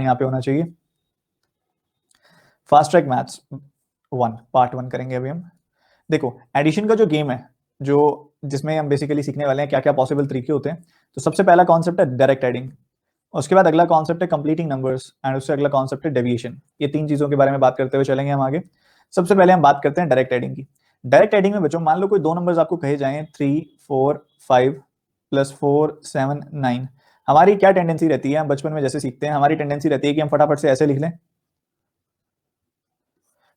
यहाँ पे होना चाहिए। फास्ट ट्रैक मैथ्स 1 पार्ट 1 करेंगे अभी हम। देखो एडिशन का जो गेम है, जो जिसमें हम बेसिकली सीखने वाले हैं क्या क्या पॉसिबल तरीके होते हैं। तो सबसे पहला कॉन्सेप्ट है डायरेक्ट एडिंग, उसके बाद अगला कॉन्सेप्ट है कंप्लीटिंग नंबर्स एंड उससे अगला कॉन्सेप्ट है डेविएशन। ये तीन चीजों के बारे में बात करते हुए चलेंगे हम आगे। सबसे पहले हम बात करते हैं डायरेक्ट एडिंग की। डायरेक्ट एडिंग में बच्चों मान लो कोई दो नंबर्स आपको कहे जाएं 3 4 5 प्लस 4 7 9। हमारी क्या टेंडेंसी रहती है, हम बचपन में जैसे सीखते हैं हमारी टेंडेंसी रहती है कि हम फटाफट से ऐसे लिख लें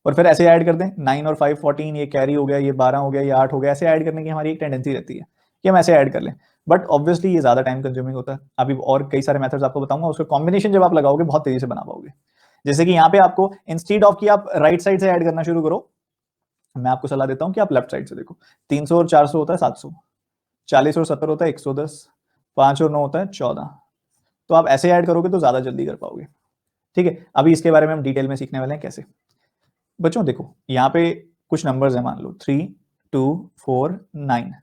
और फिर ऐसे ऐड कर दें 9 और 5 14, ये कैरी हो गया, ये 12 हो गया, ये 8 हो गया। ऐसे ऐड करने की हमारी एक टेंडेंसी रहती है कि हम ऐसे ऐड कर लें, बट ऑब्वियसली ये ज्यादा टाइम कंज्यूमिंग होता है। अभी और कई सारे मेथड्स आपको बताऊंगा, उसका कॉम्बिनेशन जब आप लगाओगे बहुत तेजी से बना पाओगे। जैसे कि यहाँ पे आपको इंस्टीड ऑफ कि आप राइट साइड से ऐड करना शुरू करो, मैं आपको सलाह देता हूं कि आप लेफ्ट साइड से देखो। 300 और 400 होता है 700, 40 और 70 होता है 110, 5 और 9 होता है 14। तो आप ऐसे ऐड करोगे तो ज्यादा जल्दी कर पाओगे। ठीक है, अभी इसके बारे में हम डिटेल में सीखने वाले हैं कैसे। बच्चों देखो यहाँ पे कुछ नंबर्स हैं, मान लो 3 2 4 9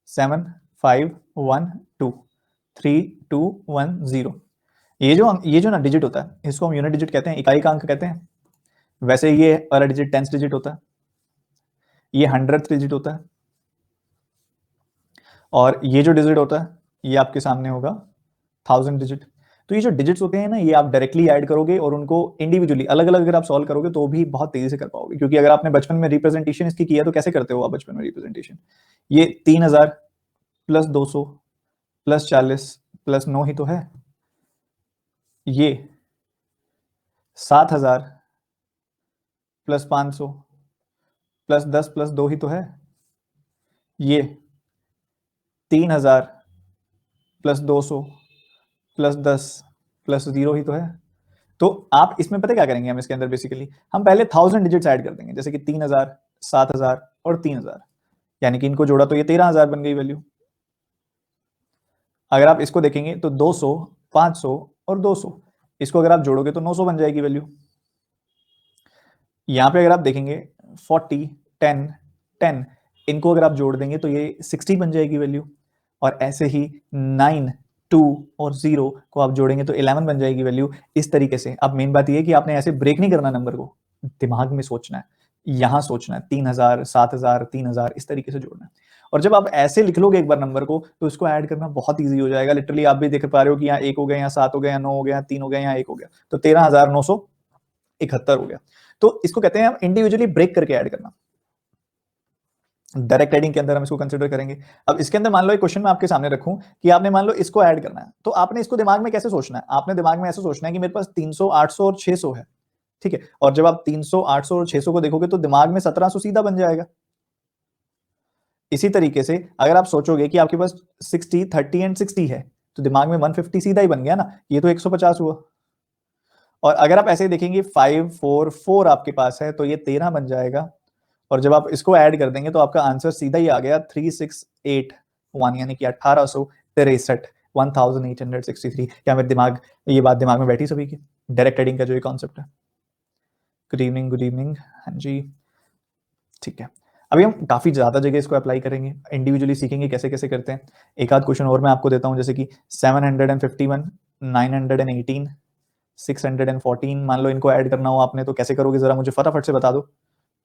7 5 1 2 3 2 1 0। ये जो ना डिजिट होता है इसको हम यूनिट डिजिट कहते हैं, इकाई का अंक कहते हैं। वैसे ये वाला डिजिट टेंस डिजिट होता है, ये 100th डिजिट होता है, और ये जो डिजिट होता है ये आपके सामने होगा 1000 डिजिट। तो ये जो डिजिट्स होते हैं ना, ये आप डायरेक्टली ऐड करोगे और उनको इंडिविजुअली अलग अलग अगर आप सॉल्व करोगे तो भी बहुत तेजी से कर पाओगे, क्योंकि अगर आपने बचपन में रिप्रेजेंटेशन इसकी किया तो कैसे करते हो आप बचपन में रिप्रेजेंटेशन। ये 3000 प्लस 200 प्लस 40 प्लस 9 ही तो है, ये 7000 प्लस 500 प्लस 10 प्लस 2 ही तो है, ये 3000 प्लस 200 प्लस 10 प्लस 0 ही तो है। तो आप इसमें पता क्या करेंगे, हम इसके अंदर बेसिकली हम पहले 1000 डिजिट्स ऐड कर देंगे, जैसे कि 3000 7000 और 3000, यानी कि इनको जोड़ा तो ये 13000 बन गई वैल्यू। अगर आप इसको देखेंगे तो 200 500 और 200, इसको अगर आप जोड़ोगे तो 900 बन जाएगी वैल्यू। यहां पे अगर आप देखेंगे 40 10 10, इनको अगर आप जोड़ देंगे तो ये 60 बन जाएगी वैल्यू। और ऐसे ही 9 2 और 0 को आप जोड़ेंगे तो 11 बन जाएगी वैल्यू। इस तरीके से अब मेन बात यह है कि आपने ऐसे ब्रेक नहीं करना, नंबर को दिमाग में सोचना है, यहां सोचना है 3000 7000 3000 इस तरीके से जोड़ना है। और जब आप ऐसे लिख लोगे एक बार नंबर को तो इसको ऐड करना बहुत ईजी हो जाएगा। लिटरली आप भी देख पा रहे हो कि यहाँ 1 हो गया, यहाँ 7 हो गया, यहाँ 9 हो गया, 3 हो गया, यहाँ 1 हो गया, तो 13971 हो गया। तो इसको कहते हैं हम इंडिविजुअली ब्रेक करके ऐड करना। डायरेक्ट एडिंग के अंदर हम इसको कंसीडर करेंगे। अब इसके अंदर मान लो एक क्वेश्चन मैं आपके सामने रखूं कि आपने मान लो इसको ऐड करना है, तो आपने इसको दिमाग में कैसे सोचना है, आपने दिमाग में ऐसे सोचना है कि मेरे पास 300 800 और 600 है। ठीक है, और जब आप 300 800 और 600 को देखोगे तो दिमाग में 1700 सीधा बन जाएगा। इसी तरीके से अगर आप सोचोगे कि आपके पास 60 30 एंड 60 है तो दिमाग में 150 सीधा ही बन गया ना, ये तो 150 हुआ। और अगर आप ऐसे देखेंगे 5 4 4 आपके पास है तो ये 13 बन जाएगा। और जब आप इसको ऐड कर देंगे तो आपका आंसर सीधा ही आ गया 3681, यानी कि 1863, 1863। क्या मेरे दिमाग ये बात दिमाग में बैठी सभी की, डायरेक्ट एडिंग का जो ये कॉन्सेप्ट है। गुड इवनिंग गुड इवनिंग, हाँ जी ठीक है। अभी हम काफी ज्यादा जगह इसको अप्लाई करेंगे, इंडिविजुअली सीखेंगे कैसे कैसे करते हैं। एक आध क्वेश्चन और मैं आपको देता हूं, जैसे कि 751 918 614, मान लो इनको ऐड करना हो आपने तो कैसे करोगे, जरा मुझे फटाफट से बता दो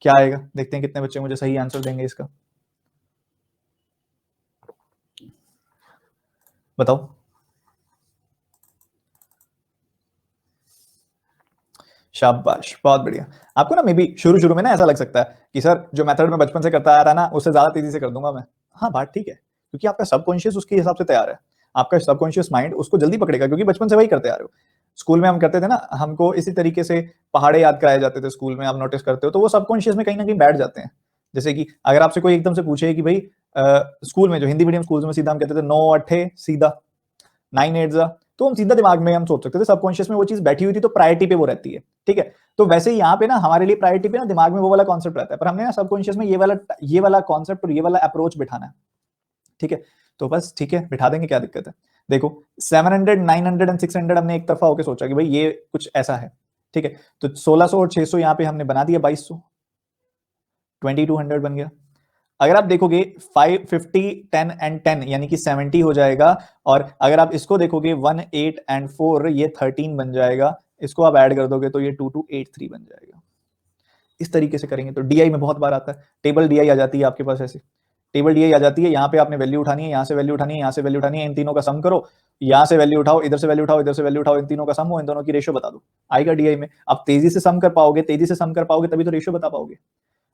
क्या आएगा। देखते हैं कितने बच्चे मुझे सही आंसर देंगे इसका, बताओ। शाबाश, बहुत बढ़िया। आपको ना मे बी शुरू शुरू में ना ऐसा लग सकता है कि सर जो मेथड मैं बचपन से करता आ रहा ना उससे ज्यादा तेजी से कर दूंगा मैं। हाँ बात ठीक है, क्योंकि आपका सबकॉन्शियस उसके हिसाब से तैयार है। आपका सबकॉन्शियस माइंड उसको जल्दी पकड़ेगा क्योंकि बचपन से वही करते आ रहे हो। स्कूल में हम करते थे ना, हमको इसी तरीके से पहाड़े याद कराए जाते थे स्कूल में, आप नोटिस करते हो तो वो सबकॉन्शियस में कहीं ना कहीं बैठ जाते हैं। जैसे कि अगर आपसे कोई एकदम से पूछे कि भाई स्कूल में जो हिंदी मीडियम स्कूल में सीधा हम कहते थे 9 अट्ठे सीधा 9 8 जा, तो हम सीधा दिमाग में हम सोच सकते थे, सबकॉन्शियस में वो चीज बैठी हुई थी तो प्रायोरिटी पे वो रहती है। ठीक है, तो वैसे ही यहाँ पे ना हमारे लिए प्रायोरिटी पे ना दिमाग में वो वाला कॉन्सेप्ट रहता है, पर हमने ना सबकॉन्शियस में ये वाला कॉन्सेप्ट और ये वाला अप्रोच बिठाना है। ठीक है, तो बस ठीक है बिठा देंगे, क्या दिक्कत है। देखो 700 900 एंड 600 हमने एक तरफा होकर सोचा कि भाई ये कुछ ऐसा है। ठीक है, तो 1600 और 600 यहाँ पे हमने बना दिया 2200, 2200 बन गया। अगर आप देखोगे 5, 50, 10 एंड 10 यानी कि 70 हो जाएगा। और अगर आप इसको देखोगे 1, 8 एंड 4 ये 13 बन जाएगा। इसको आप ऐड कर दोगे तो ये 2283 बन जाएगा। इस तरीके से करेंगे तो डीआई में बहुत बार आता है, टेबल डीआई आ जाती है आपके पास ऐसे, टेबल डीआई आ जाती है। यहाँ पे आपने वैल्यू उठानी है, यहाँ से वैल्यू उठानी है, यहाँ से वैल्यू उठानी है, इन तीनों का सम करो, यहाँ से वैल्यू उठाओ, इधर से वैल्यू उठाओ, इधर से वैल्यू उठाओ, इन तीनों का सम हो, इन दोनों की रेशियो बता दो, आएगा डीआई में। आप तेजी से सम कर पाओगे, तेजी से सम कर पाओगे तभी तो रेशियो बता पाओगे।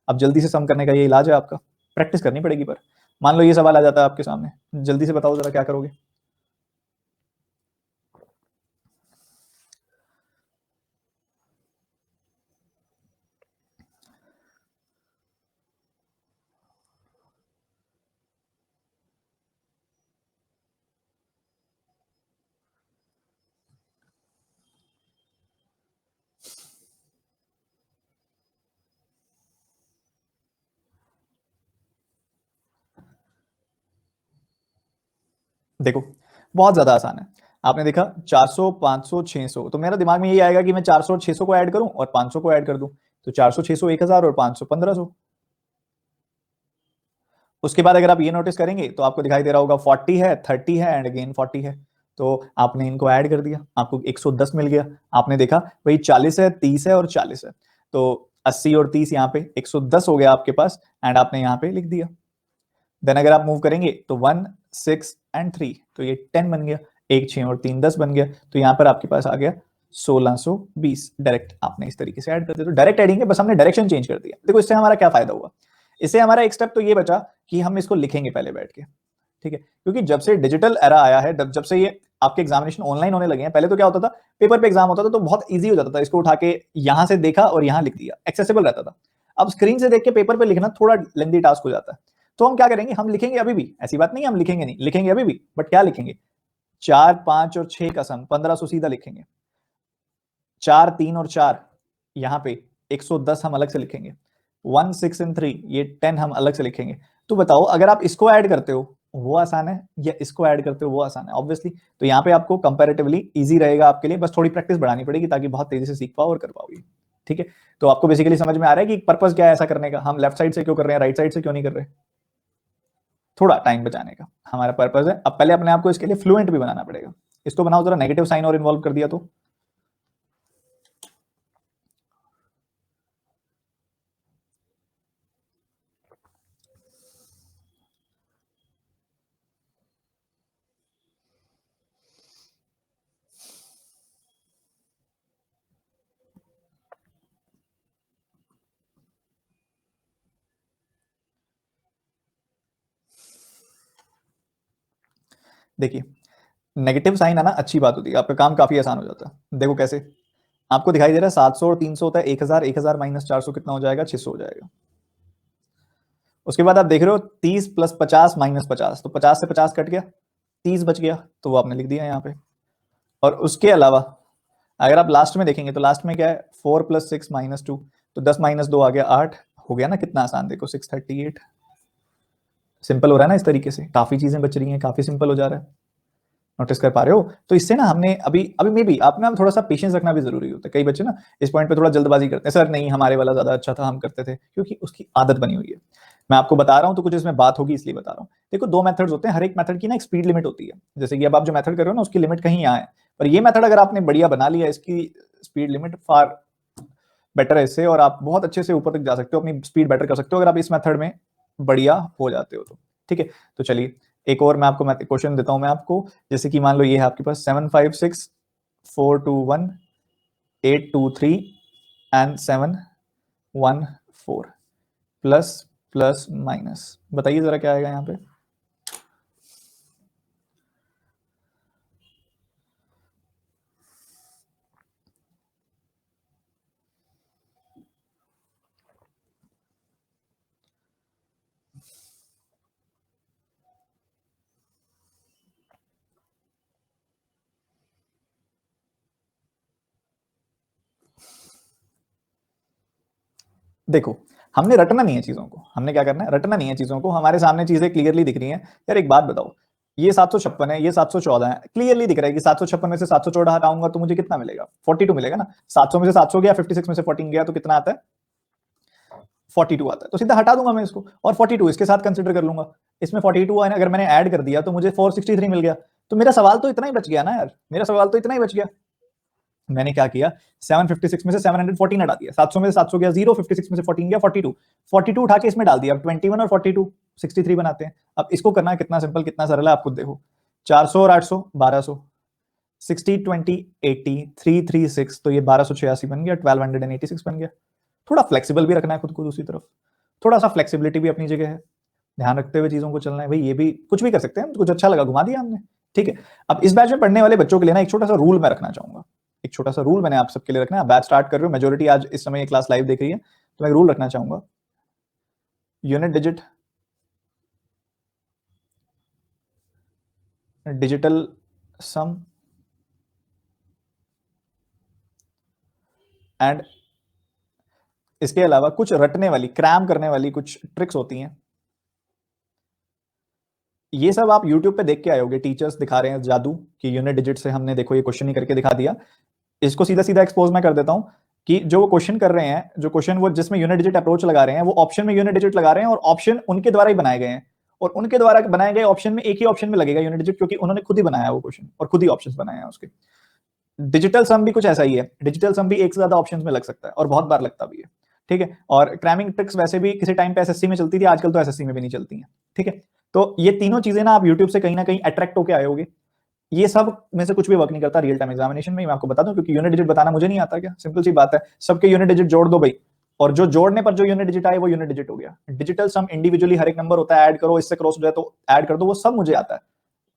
अब जल्दी से सम करने का ये इलाज है आपका, प्रैक्टिस करनी पड़ेगी। पर मान लो ये सवाल आ जाता है आपके सामने, जल्दी से बताओ जरा क्या करोगे। देखो बहुत ज्यादा आसान है। आपने देखा 400, 500, 600, तो मेरा दिमाग में यही आएगा कि मैं 400 और 600 को ऐड करूं और 500 को ऐड कर दूं। तो 400, 600 1000 और 500 1500। उसके बाद अगर आप ये नोटिस करेंगे तो आपको दिखाई दे रहा होगा 40 है, 30 है एंड अगेन 40 है। तो आपने इनको ऐड कर दिया, आपको 110 मिल गया। आपने देखा भाई 40 है, 30 है और 40 है, तो 80 और 30 यहाँ पे 110 हो गया आपके पास एंड आपने यहाँ पे लिख दिया। देन अगर आप मूव करेंगे तो 1, 6 एंड 3, तो ये 10 बन गया। 1, 6 और 3 10 बन गया। तो यहाँ पर आपके पास आ गया 1620। डायरेक्ट आपने इस तरीके से ऐड कर दिया। तो डायरेक्ट एडिंग है, बस हमने डायरेक्शन चेंज कर दिया। देखो इससे हमारा क्या फायदा हुआ, इससे हमारा एक स्टेप तो ये बचा कि हम इसको लिखेंगे पहले बैठ के, ठीक है। क्योंकि जब से डिजिटल एरा आया है, जब से ये आपके एग्जामिनेशन ऑनलाइन होने लगे हैं, पहले तो क्या होता था, पेपर पे एग्जाम होता था तो बहुत इजी हो जाता था, इसको उठा के यहां से देखा और यहां लिख दिया, एक्सेसिबल रहता था। अब स्क्रीन से देख के पेपर पे लिखना थोड़ा लेंदी टास्क हो जाता है। तो हम क्या करेंगे, हम लिखेंगे अभी भी, ऐसी बात नहीं हम लिखेंगे नहीं, लिखेंगे अभी भी, बट क्या लिखेंगे, 4, 5 और 6 का सम 1500 सीधा लिखेंगे। 4, 3 और 4 यहाँ पे 110 हम अलग से लिखेंगे। 1, 6 एंड 3 ये 10 हम अलग से लिखेंगे। तो बताओ अगर आप इसको ऐड करते हो वो आसान है या इसको ऐड करते हो वो आसान है, ऑब्वियसली। तो यहाँ पे आपको कंपैरेटिवली इजी रहेगा आपके लिए, बस थोड़ी प्रैक्टिस बढ़ानी पड़ेगी ताकि बहुत तेजी से सीख पाओ और कर पाओगे, ठीक है। तो आपको बेसिकली समझ में आ रहा है कि पर्पस क्या है ऐसा करने का, हम लेफ्ट साइड से क्यों कर रहे हैं, राइट साइड से क्यों नहीं कर रहे, थोड़ा टाइम बचाने का हमारा पर्पस है। अब पहले अपने आप को इसके लिए फ्लुएंट भी बनाना पड़ेगा। इसको बनाओ जरा, नेगेटिव साइन और इन्वॉल्व कर दिया तो देखिए नेगेटिव साइन आना अच्छी बात होती है, आपका काम काफी आसान हो जाता है। देखो कैसे, आपको दिखाई दे रहा है 700 और 300 होता है 1000, 1000 माइनस 400 कितना हो जाएगा, 600 हो जाएगा। उसके बाद आप देख रहे हो 30 प्लस 50 माइनस 50, तो 50 से 50 कट गया, 30 बच गया, तो वो आपने लिख दिया यहाँ पे। और उसके अलावा अगर आप लास्ट में देखेंगे तो लास्ट में क्या है, 4 प्लस 6 माइनस 2, तो 10 माइनस 2 आ गया 8, हो गया ना कितना आसान, देखो 638। सिंपल हो रहा है ना, इस तरीके से काफी चीजें बच रही हैं, काफी सिंपल हो जा रहा है, नोटिस कर पा रहे हो। तो इससे ना हमने अभी अभी मे भी आप ना थोड़ा सा पेशेंस रखना भी जरूरी होता है। कई बच्चे ना इस पॉइंट पे थोड़ा जल्दबाजी करते हैं, सर नहीं हमारे वाला ज्यादा अच्छा था, हम करते थे, क्योंकि उसकी आदत बनी हुई है। मैं आपको बता रहा हूं तो कुछ इसमें बात होगी इसलिए बता रहा हूं। देखो दो मेथड्स होते हैं, हर एक मेथड की ना एक स्पीड लिमिट होती है। जैसे कि अब आप जो मेथड कर रहे हो ना उसकी लिमिट कहीं यहाँ है, पर ये मेथड अगर आपने बढ़िया बना लिया, इसकी स्पीड लिमिट फार बेटर है इससे, और आप बहुत अच्छे से ऊपर तक जा सकते हो, अपनी स्पीड बेटर कर सकते हो अगर आप इस मेथड में बढ़िया हो जाते हो तो, ठीक है। तो चलिए एक और मैं आपको क्वेश्चन देता हूं मैं आपको। जैसे कि मान लो ये है आपके पास 756 421 823 एंड 714 प्लस प्लस माइनस, बताइए जरा क्या आएगा यहाँ पे। देखो हमने रटना नहीं है चीजों को, हमने क्या करना है, रटना नहीं है चीजों को। हमारे सामने चीजें क्लियरली दिख रही हैं। यार एक बात बताओ, ये 756 है, ये 714 है, क्लियरली दिख रहा है कि 756 में से 714 हटाऊंगा तो मुझे कितना मिलेगा, 42 मिलेगा ना। 700 में से 700 गया, 56 में से 14 गया, तो कितना आता है 42 आता है, तो सीधा हटा दूंगा मैं इसको और 42 इसके साथ कंसिडर कर लूंगा। इसमें 42 अगर मैंने ऐड कर दिया तो मुझे 463 मिल गया। तो मेरा सवाल तो इतना ही बच गया ना यार, मेरा सवाल तो इतना ही बच गया। मैंने क्या किया, 756 में से 714 हटा दिया, 700 में से 700 गया 0, 56 में से 14 गया 42, 42 उठा के इसमें डाल दिया। अब 21 और 42 63 बनाते हैं। अब इसको करना कितना सिंपल, कितना सरल है, आप खुद देखो। 400 और 800 1200, 60 20 80 336, तो ये 1286 बन गया, 1286 बन गया। थोड़ा फ्लेक्सिबल भी रखना है खुद को, दूसरी तरफ थोड़ा सा फ्लेक्सिबिलिटी भी अपनी जगह है, ध्यान रखते हुए चीजों को चलना है भाई। ये भी कुछ भी कर सकते हैं, कुछ अच्छा लगा घुमा दिया हमने, ठीक है। अब इस बैच में पढ़ने वाले बच्चों के लिए ना एक छोटा सा रूल मैं रखना चाहूंगा, एक छोटा सा रूल मैंने आप सबके लिए रखना है। बैच स्टार्ट कर रहे हो, मेजोरिटी आज इस समय ये क्लास लाइव देख रही है, तो मैं रूल रखना चाहूंगा। Unit digit, digital sum and इसके अलावा कुछ रटने वाली, क्रैम करने वाली कुछ ट्रिक्स होती हैं। ये सब आप YouTube पे देख के आए होगे, टीचर्स दिखा रहे हैं जादू कि यूनिट डिजिट से हमने देखो ये क्वेश्चन ही करके दिखा दिया। इसको सीधा सीधा एक्सपोज मैं कर देता हूं कि जो वो क्वेश्चन कर रहे हैं, जो क्वेश्चन वो जिसमें यूनिट डिजिट अप्रोच लगा रहे हैं, वो ऑप्शन में यूनिट डिजिट लगा रहे हैं और ऑप्शन उनके द्वारा ही बनाए गए हैं, और उनके द्वारा बनाए गए ऑप्शन में एक ही ऑप्शन में लगेगा यूनिट डिजिट, क्योंकि उन्होंने खुद ही बनाया वो क्वेश्चन और खुद ही ऑप्शंस बनाए हैं उसके। डिजिटल सम भी कुछ ऐसा ही है, डिजिटल सम भी एक से ज्यादा ऑप्शंस में लग सकता है और बहुत बार लगता भी है, ठीक है। और क्रैमिंग ट्रिक्स वैसे भी किसी टाइम पे एसएससी में चलती थी, आजकल तो एसएससी में भी नहीं चलती हैं, ठीक है। तो ये तीनों चीजें ना आप यूट्यूब से कहीं ना कहीं अट्रैक्ट होकर आए होगे। ये सब में से कुछ भी वर्क नहीं करता रियल टाइम एग्जामिनेशन में, मैं आपको बता दूं, क्योंकि यूनिट डिजिट बताना मुझे नहीं आता क्या, सिंपल सी बात है, सबके यूनिट डिजिट जोड़ दो भाई, और जो जोड़ने पर जो यूनिट डिजिट आए वो यूनिट डिजिट हो गया। डिजिटल सम इंडिविजुअली हर एक नंबर होता है, ऐड करो, इससे क्रॉस हो जाए तो ऐड कर दो, वो सब मुझे आता है,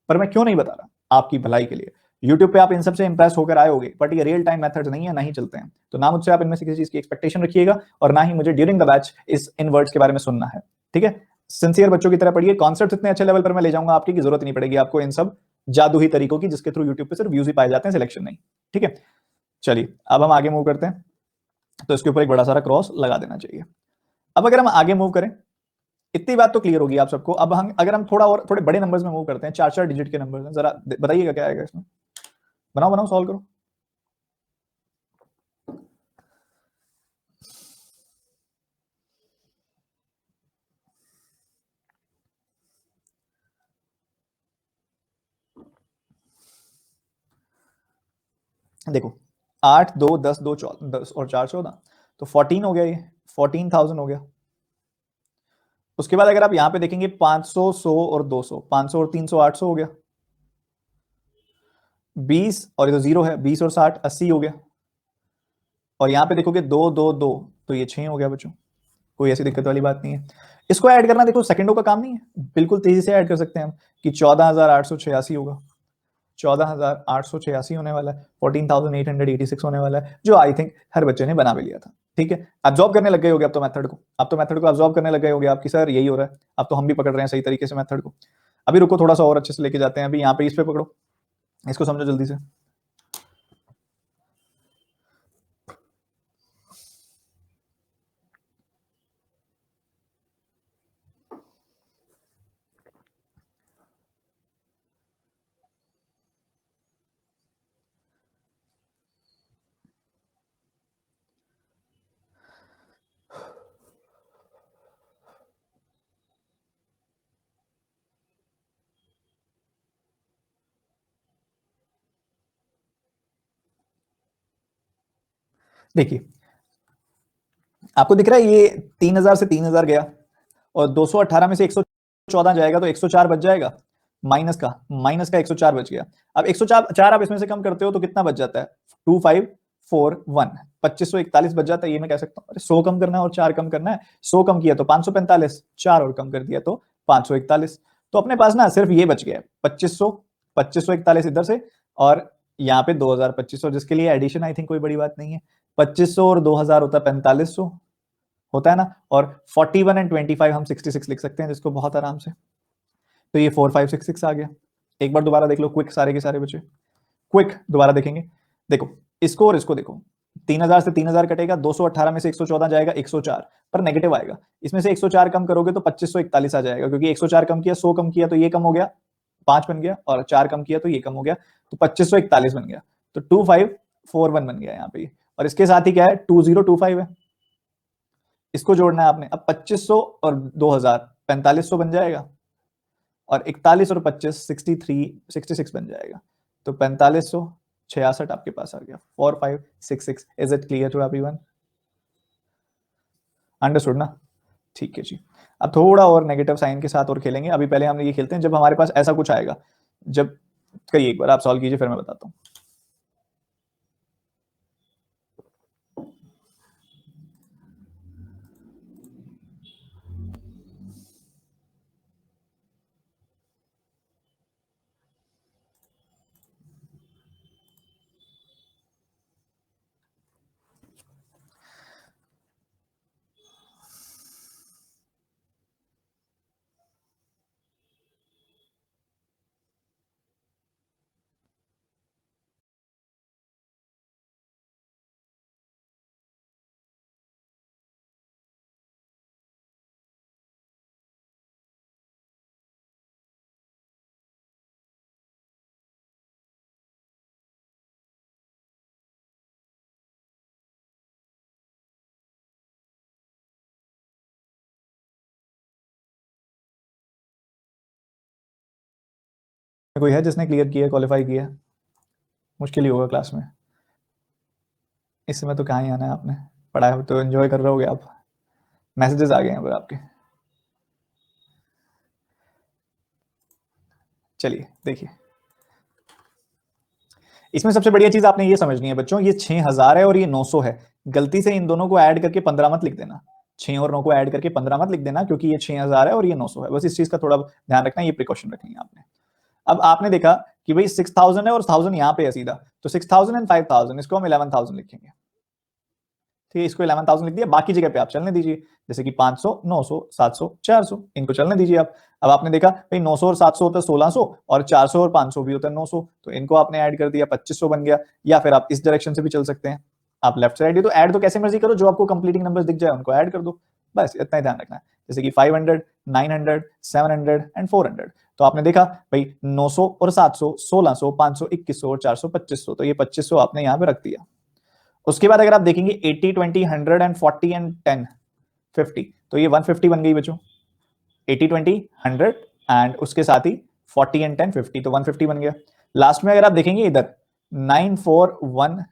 पर मैं क्यों नहीं बता रहा, आपकी भलाई के लिए। यूट्यूब पे आप इन सबसे इंप्रेस होकर आए होगे, बट ये रियल टाइम मेथड्स नहीं है, नहीं चलते हैं, तो ना मुझसे आप इनमें से किसी चीज की एक्सपेक्टेशन रखिएगा, और ना ही मुझे ड्यूरिंग द बैच इस इन वर्ड्स के बारे में सुनना है, ठीक है। सिंसियर बच्चों की तरह पढ़िए, कॉन्सेप्ट इतने अच्छे लेवल पर मैं ले जाऊंगा आपकी, जरूरत नहीं पड़ेगी आपको इन सब जादू ही तरीकों की, जिसके थ्रू यूट्यूब पे सिर्फ व्यूज ही पाए जाते हैं, सिलेक्शन नहीं, ठीक है। चलिए अब हम आगे मूव करते हैं, तो इसके ऊपर एक बड़ा सारा क्रॉस लगा देना चाहिए। अब अगर हम आगे मूव करें, इतनी बात तो क्लियर होगी आप सबको। अब हम अगर हम थोड़ा और थोड़े बड़े नंबर्स में मूव करते हैं, 4-4 डिजिट के नंबर, जरा बताइएगा क्या आएगा इसमें, बनाओ बनाओ सॉल्व करो। देखो 8 2 10 2 10 और 4 14, तो 14 हो गया, ये 14,000 हो गया। उसके बाद अगर आप यहां पे देखेंगे 500 100 और 200, 500 और 300 800 हो गया, 20 और ये तो 0 है, 20 और 60 80 हो गया, और यहां पे देखोगे 2 2 2, तो ये 6 हो गया बच्चों, कोई ऐसी दिक्कत वाली बात नहीं है। इसको ऐड करना देखो सेकंडों का काम नहीं है, बिल्कुल तेजी से ऐड कर सकते हैं हम, कि 14,886 होगा, 14,886 होने वाला है, 14,886 होने वाला है, जो आई थिंक हर बच्चे ने बना भी लिया था, ठीक है। अब्जॉर्ब करने लग गए होगे अब तो मेथड को, अब तो मेथड को अब्जॉर्ब करने लग गए होगे आपकी, सर यही हो रहा है, अब तो हम भी पकड़ रहे हैं सही तरीके से मेथड को। अभी रुको, थोड़ा सा और अच्छे से लेके जाते हैं, अभी यहाँ पे इस पे पकड़ो, इसको समझो जल्दी से। देखिए आपको दिख रहा है ये 3,000 से 3,000 गया, और 218 में से 114 जाएगा तो 104 बच जाएगा, माइनस का 104 बच गया। अब 104 आप इसमें से कम करते हो तो कितना बच जाता है, 2541, 2541 बच जाता है। ये मैं कह सकता हूँ, अरे 100 कम करना है और 4 कम करना है, 100 कम किया तो 545, 4 और कम कर दिया तो 541, तो अपने पास ना सिर्फ ये बच गया 2500, 2541 इधर से, और यहाँ पे 2,2500, जिसके लिए एडिशन आई थिंक कोई बड़ी बात नहीं है। 2500 और 2,000 होता है 4,500 होता है ना, और 41 एंड 25 हम 66 लिख सकते हैं जिसको बहुत आराम से, तो ये 4566 आ गया। एक बार दोबारा देख लो, क्विक सारे के सारे बचे, क्विक दोबारा देखेंगे, देखो इसको और इसको देखो, 3,000 से 3,000 कटेगा, 218 में से 114 जाएगा, 104 पर नेगेटिव आएगा, इसमें से 104 कम करोगे तो 2541 आ जाएगा, क्योंकि 104 कम किया, 100 कम किया तो ये कम हो गया, 5 बन गया, और 4 कम किया तो ये कम हो गया, तो 2541 बन गया, तो 2541 बन गया यहाँ पे। और इसके साथ ही क्या है, 2025 है, इसको जोड़ना है आपने। अब 2500 और 2000 4500 बन जाएगा, और 41 और 25 66 बन जाएगा। तो 4566 आपके पास आ गया। 4566। Is it clear to everyone? Understood ना? ठीक है जी। अब थोड़ा और नेगेटिव साइन के साथ और खेलेंगे। अभी पहले हम ये खेलते हैं जब हमारे पास ऐसा कुछ आएगा। जब करिए एक बार आप सॉल्व कीजिए, फिर मैं बताता हूँ। कोई है जिसने क्लियर किया, क्वालिफाई किया? मुश्किल ही होगा क्लास में। इस समय तो कहाँ ही आना है आपने, पढ़ाई तो एंजॉय कर रहे होगे आप। मैसेजेस आ गए हैं पर आपके। चलिए देखिए, इसमें सबसे बढ़िया चीज आपने ये समझनी है बच्चों, ये 6000 है और ये 900 है। गलती से इन दोनों को ऐड करके 15 मत लिख देना। 6 और 9 को ऐड करके 15 मत लिख देना, क्योंकि ये 6000 है और ये 900 है। बस इस चीज का थोड़ा ध्यान रखना, ये प्रिकॉशन रखनी है आपने। अब आपने देखा कि भाई 6000 है और 1000 यहाँ पे है सीधा, तो 6000 एंड 5000 इसको हम 11000 लिखेंगे। ठीक है, इसको 11000 लिख दिया। बाकी जगह पे आप चलने दीजिए, जैसे कि 500, 900, 700, 400, इनको चलने दीजिए आप। अब आपने देखा भाई 900 और 700 होता है 1600, और 400 और 500 भी होता है 900, तो इनको आपने ऐड कर दिया, 2500 बन गया। या फिर आप इस डायरेक्शन से भी चल सकते हैं, आप लेफ्ट साइड, तो ऐड तो कैसे मर्जी करो, जो आपको कंप्लीटिंग नंबर्स दिख जाए उनको ऐड कर दो। बस इतना ही ध्यान रखना है। जैसे कि 500, 900, 700 एंड 400। तो आपने देखा भाई 900 और 700, 1600, 500, 2100 और 400, 2500, तो ये 2500 आपने यहाँ पे रख दिया। उसके बाद अगर आप देखेंगे 80, 20, 100 एंड 40 एंड 10, 50, तो ये 150 बन गई बच्चों। 80, 20, 100 एंड उसके साथ ही 40 एंड 10, 50, तो 150 बन गया। लास्ट में अगर आप देखेंगे इधर 9412,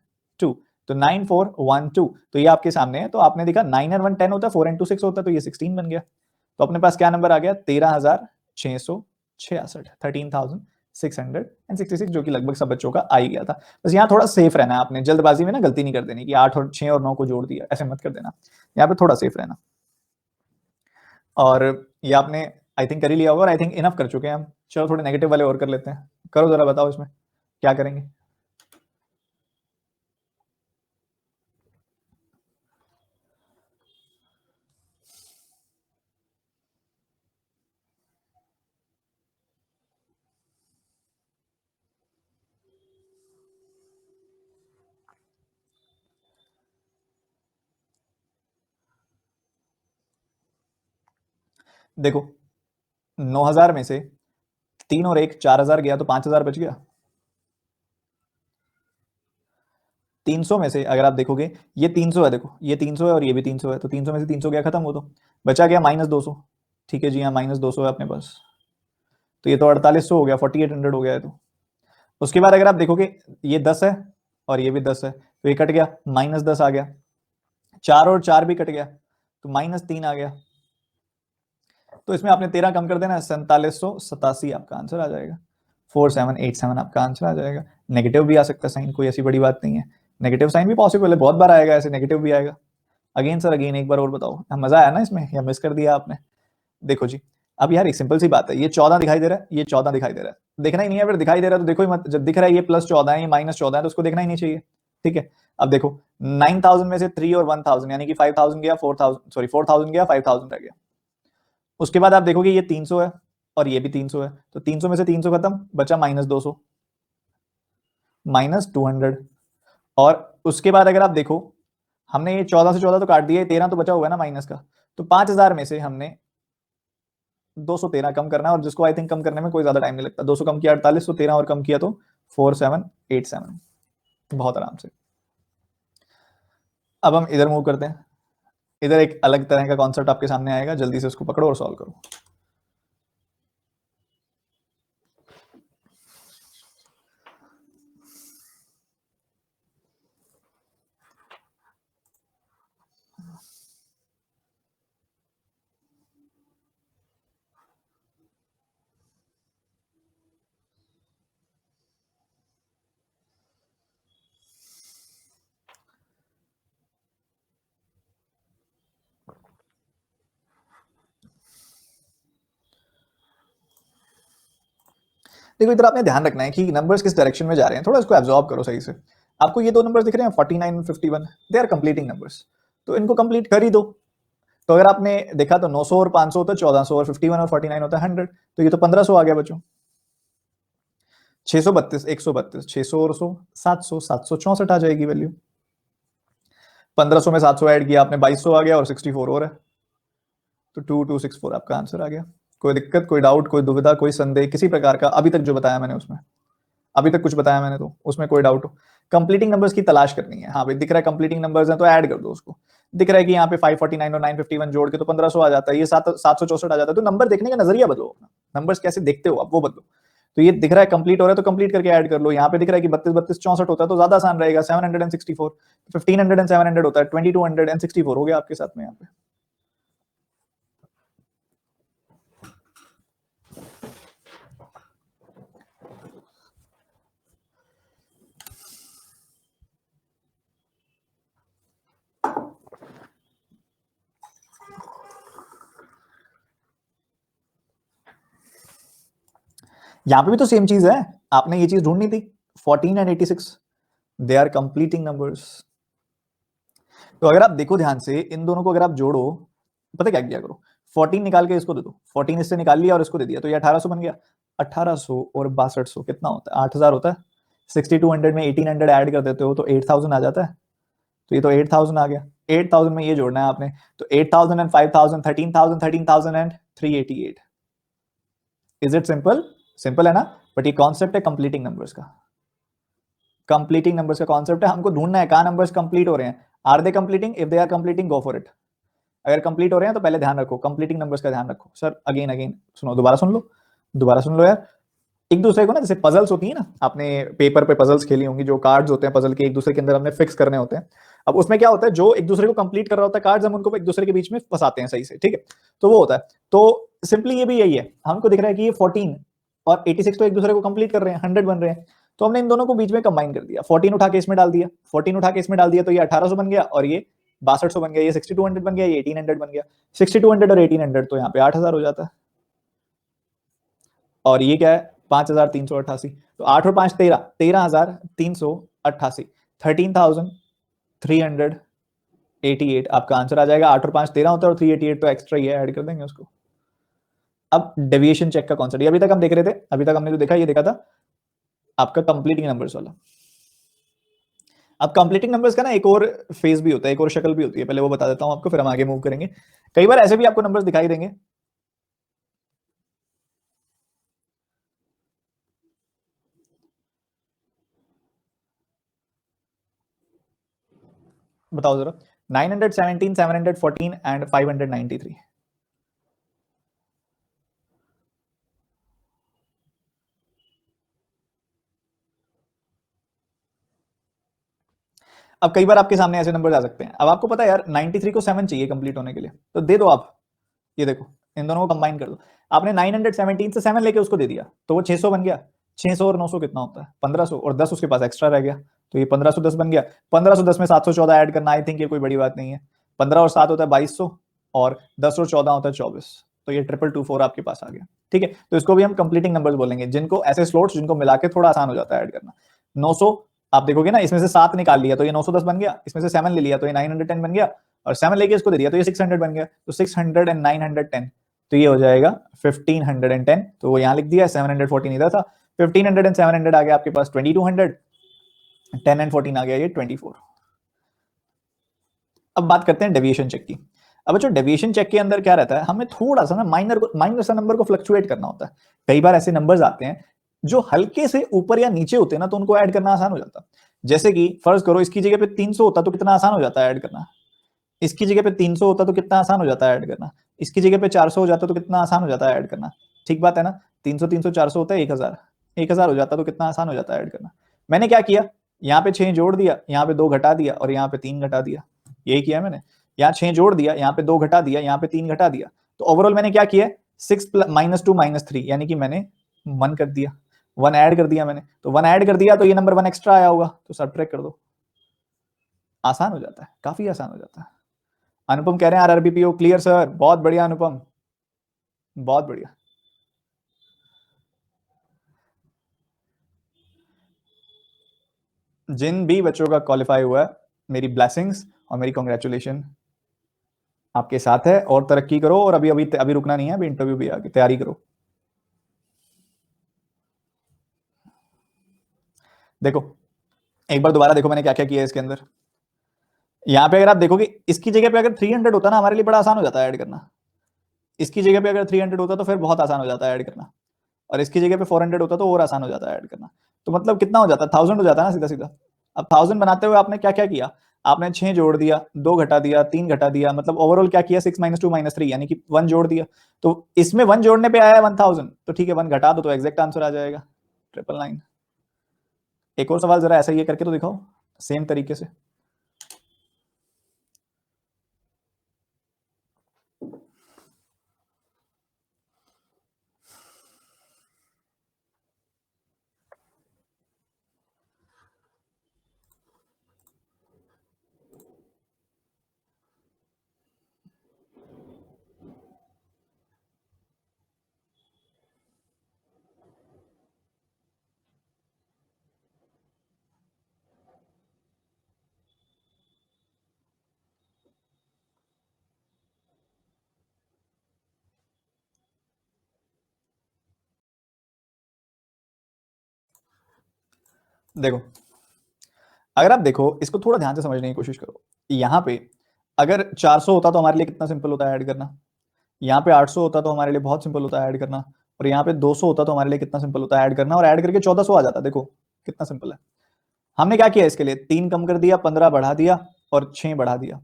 तो 9412, तो ये आपके सामने है। तो आपने देखा 9 और 1 10 होता है, 4 एंड 2 6 होता है, तो ये 16 बन गया। तो अपने पास क्या नंबर आ गया? 13,666, 13,666, जो कि लगभग सब बच्चों का आ ही गया था। बस यहाँ थोड़ा सेफ रहना है आपने, जल्दबाजी में ना गलती नहीं कर देनी कि 8 और 6 और 9 को जोड़ दिया, ऐसे मत कर देना। यहाँ पे थोड़ा सेफ रहना। और ये आपने आई थिंक कर ही लिया होगा, और आई थिंक इनफ कर चुके हैं हम। चलो थोड़े नेगेटिव वाले और कर लेते हैं। करो जरा, बताओ इसमें क्या करेंगे। देखो 9000 में से 3 और 1 4000 गया, तो 5000 बच गया। 300 में से अगर आप देखोगे, ये 300 है, देखो ये 300 है और ये भी 300 है, तो 300 में से 300 गया, खत्म हो, तो बचा गया -200। ठीक है जी, हाँ -200 है अपने पास। तो ये तो 4800 हो गया, 4800 हो गया है। तो उसके बाद अगर आप देखोगे, ये 10 है और ये भी 10 है, तो ये कट गया, -10 आ गया। 4 और 4 भी कट गया, तो -3 आ गया। तो इसमें आपने 13 कम कर देना, 4787 आपका आंसर आ जाएगा। 4787 आपका आंसर आ जाएगा। नेगेटिव भी आ सकता है साइन, कोई ऐसी बड़ी बात नहीं है। नेगेटिव साइन भी पॉसिबल है, बहुत बार आएगा ऐसे, नेगेटिव भी आएगा। अगेन सर, अगेन एक बार और बताओ, मजा आया ना इसमें, या मिस कर दिया आपने? देखो जी, अब यार एक सिंपल सी बात है, ये 14 दिखाई दे रहा है, ये 14 दिखाई दे रहा है, देखना ही नहीं है। फिर दिखाई दे रहा है तो देखो ही मत। जब दिख रहा है ये +14 है, ये -14 है, तो उसको देखना ही नहीं चाहिए। ठीक है, अब देखो 9000 में से 3 और 1000, यानी कि 5000 गया, 4000, सॉरी 4000 गया, 5000 रह गया। उसके बाद आप देखोगे ये 300 है और ये भी 300 है, तो 300 में से 300 खत्म, बचा -200, -200। और उसके बाद अगर आप देखो, हमने ये 14 से 14 तो काट दिया, 13 तो बचा हुआ है ना माइनस का। तो 5000 में से हमने 213 कम करना है, और जिसको आई थिंक कम करने में कोई ज्यादा टाइम नहीं लगता। 200 कम किया 48, 13 और कम किया तो 4787, बहुत आराम से। अब हम इधर मूव करते हैं। इधर एक अलग तरह का कॉन्सेप्ट आपके सामने आएगा, जल्दी से उसको पकड़ो और सॉल्व करो। देखो इधर आपने ध्यान रखना है कि नंबर्स किस डायरेक्शन में जा रहे हैं, थोड़ा इसको एब्जॉर्ब करो सही से। आपको ये दो नंबर्स दिख रहे हैं 49 और 51, दे आर कंप्लीटिंग नंबर्स, तो इनको कंप्लीट कर ही दो। तो अगर आपने देखा तो 900 और 500 होता है 1400, और 51 और 49 होता है 100, तो ये तो 1500 आ गया बच्चों। 632 132, 600 और 100 700, 764 आ जाएगी वैल्यू। 1500 में 700 ऐड किया आपने, 2200 आ गया, और 64 और है, तो 2264 आपका आंसर आ गया। कोई दिक्कत, कोई डाउट, कोई दुविधा, कोई संदेह किसी प्रकार का अभी तक जो बताया मैंने उसमें? अभी तक कुछ बताया मैंने तो उसमें कोई डाउट हो? कंप्लीटिंग नंबर्स की तलाश करनी है। हाँ भाई दिख रहा है कंप्लीटिंग नंबर्स हैं तो ऐड कर दो उसको। दिख रहा है कि यहाँ पे 549 और 951 जोड़ के तो 1500 आ जाता है, ये 764 आ जाता है। तो नंबर देखने का नजरिया बदलो अपना, नंबर्स कैसे देखते हो आप वो बदलो। तो ये दिख रहा है कंप्लीट हो रहा है तो कंप्लीट करके ऐड कर लो। यहाँ पे दिख रहा है कि 32 32 64 होता है तो ज्यादा आसान रहेगा। 764, 1500 एंड 700 होता है, 2264 हो गया आपके साथ में यहाँ पे। यहां पे भी तो सेम चीज है, आपने ये चीज ढूंढनी थी। 14 and 86 they are completing numbers. तो अगर आप देखो ध्यान से इन दोनों को अगर आप जोड़ो, पता क्या किया करो, 14 निकाल के इसको दे दो, 14 इससे निकाल लिया और इसको दे दिया, तो ये 1800 बन गया। 1800 और 6200 कितना होता है? 8000 होता है। 6200 में 1800 ऐड कर देते हो तो 8000 आ जाता है, तो ये तो 8000 आ गया। 8000 में ये जोड़ना है आपने, तो 8000 and 5000, 13000, 13000 and 388। Is it simple? Simple है ना? बट ये कॉन्सेप्ट है कंप्लीटिंग नंबर्स का। कंप्लीटिंग नंबर्स का कॉन्सेप्ट है, हमको ढूंढना है कहां नंबर्स कंप्लीट हो रहे हैं। Are they completing? If they are completing go for it. अगर कंप्लीट हो रहे हैं तो पहले ध्यान रखो, कंप्लीटिंग नंबर्स का ध्यान रखो। सर अगेन अगेन सुनो, दोबारा सुन लो, दोबारा सुन लो यार। एक दूसरे को ना, जैसे पजल्स होती है ना, आपने पेपर पे पजल्स खेली होंगी, जो कार्ड्स होते हैं पजल के एक दूसरे के अंदर हमने फिक्स करने होते हैं। अब उसमें क्या होता है, जो एक दूसरे को कंप्लीट कर रहा होता है कार्ड्स, हम उनको एक दूसरे के बीच में फंसाते हैं सही से, ठीक है? तो वो होता है। तो सिंपली ये भी यही है, हमको दिख रहा है कि ये 14 और 86 तो एक दूसरे को कंप्लीट कर रहे हैं, 100 बन रहे हैं। तो हमने इन दोनों को बीच में कंबाइन कर दिया, 14 उठा के इसमें डाल दिया, 14 उठा के इसमें डाल दिया, तो ये 1800 बन गया, और ये 6200 बन गया, ये 6200 बन गया, ये 1800 बन गया। 6200 और 1800 तो यहाँ पे 8000 हो जाता है। और ये क्या है? 5388। तो 8 और 5 13, 13388, 13388 आपका आंसर आ जाएगा। 8 और 5 13 होता है, और 388 तो एक्स्ट्रा ही है, ऐड कर देंगे उसको। अब डेविएशन चेक का कॉन्सेप्ट, अभी तक हम देख रहे थे, अभी तक हमने जो देखा ये देखा था आपका कंप्लीटिंग नंबर्स वाला। अब कंप्लीटिंग नंबर्स का ना एक और फेज भी होता है, एक और शक्ल भी होती है, पहले वो बता देता हूं आपको, फिर हम आगे मूव करेंगे। कई बार ऐसे भी आपको नंबर्स दिखाई देंगे, बताओ जरा। 917, 714 एंड 593। अब कई बार आपके सामने ऐसे नंबर आ सकते हैं, अब आपको पता है यार 93 को 7 चाहिए कंप्लीट होने के लिए, तो दे दो आप, ये देखो इन दोनों को कंबाइन कर दो। आपने 917 से 7 लेके उसको दे दिया, तो वो 600 बन गया। 600 और 900 कितना होता है? 1500, और 10 उसके पास एक्स्ट्रा रह गया, तो ये 1510 बन गया। 1510 में 714 ऐड करना, आई थिंक ये कोई बड़ी बात नहीं है। 15 और 7 होता है 2200, और 10 और 14 होता है 24, तो ये 2224 आपके पास आ गया, ठीक है? तो इसको भी हम कंप्लीटिंग नंबर्स बोलेंगे, जिनको ऐसे स्लॉट्स जिनको मिला के थोड़ा आसान हो जाता है ऐड करना। 900 आप देखोगे ना, इसमें से 7 निकाल लिया तो ये 910 बन गया, इसमें से 7 ले लिया तो ये 910 बन गया, और 7 लेके इसको दे दिया तो ये 600 बन गया, तो 600 एंड 910, तो ये हो जाएगा 1510। तो वो यहां लिख दिया, 714 इधर था, 1500 एंड 700 आ गया आपके पास 2200, 10 एंड 14 आ गया ये 24। अब बात करते हैं डेविएशन चेक की। अब जो डेविएशन चेक के अंदर क्या रहता है, हमें थोड़ा सा ना माइनर सा नंबर को फ्लक्चुएट करना होता है। कई बार ऐसे नंबर्स आते हैं जो हल्के से ऊपर या नीचे होते हैं ना, तो उनको ऐड करना आसान हो जाता है। जैसे कि फर्ज करो इसकी जगह पे 300 होता तो कितना आसान हो जाता है ऐड करना। इसकी जगह पे 300 होता तो कितना आसान हो जाता है ऐड करना, इसकी जगह पे 400 हो जाता तो कितना आसान हो जाता है ऐड करना। ठीक बात है ना, 300 300 400 होता है 1000, 1000 हो जाता तो कितना आसान हो जाता है ऐड करना। मैंने क्या किया, यहाँ पे 6 जोड़ दिया, यहाँ पे 2 घटा दिया और यहाँ पे 3 घटा दिया, यही किया मैंने। यहाँ 6 जोड़ दिया, यहाँ पे 2 घटा दिया, यहाँ पे 3 घटा दिया, तो ओवरऑल मैंने क्या किया, 6 -2 -3 यानी कि मैंने 1 कर दिया, 1 ऐड कर दिया मैंने, तो 1 ऐड कर दिया तो ये नंबर 1 एक्स्ट्रा आया होगा, तो सब्ट्रैक्ट कर दो। आसान हो जाता है, काफी आसान हो जाता है। अनुपम कह रहे हैं आरआरबीपीओ क्लियर सर, बहुत बढ़िया अनुपम, बहुत बढ़िया। जिन भी बच्चों का क्वालिफाई हुआ है, मेरी ब्लेसिंग्स और मेरी कॉन्ग्रेचुलेशन आपके साथ है, और तरक्की करो, और अभी अभी अभी रुकना नहीं है, अभी इंटरव्यू भी आगे तैयारी करो। देखो एक बार दोबारा देखो मैंने क्या क्या किया है इसके अंदर। यहाँ पे अगर आप देखोगे, इसकी जगह पे अगर 300 होता ना, हमारे लिए बड़ा आसान हो जाता है ऐड करना। इसकी जगह पे अगर 300 होता तो फिर बहुत आसान हो जाता है ऐड करना, और इसकी जगह पे 400 होता तो और आसान हो जाता है ऐड करना। तो मतलब कितना हो जाता है, 1000 हो जाता है ना सीधा सीधा। अब 1000 बनाते हुए आपने क्या क्या किया, आपने 6 जोड़ दिया, 2 घटा दिया, 3 घटा दिया, मतलब ओवरऑल क्या किया, 6 -2 -3 यानी कि 1 जोड़ दिया। तो इसमें 1 जोड़ने पे आया है 1000, तो ठीक है 1 घटा दो तो एग्जैक्ट आंसर आ जाएगा 999। एक और सवाल जरा ऐसा ही करके तो दिखाओ, सेम तरीके से। देखो अगर आप देखो इसको थोड़ा ध्यान से समझने की कोशिश करो, यहाँ पे अगर 400 होता तो हमारे लिए कितना सिंपल होता है ऐड करना, यहाँ पे 800 होता तो हमारे लिए बहुत सिंपल होता है ऐड करना, और यहाँ पे 200 होता तो हमारे लिए कितना सिंपल होता है ऐड करना, और ऐड करके 1400 आ जाता। देखो कितना सिंपल है। हमने क्या किया, इसके लिए 3 कम कर दिया, 15 बढ़ा दिया और 6 बढ़ा दिया।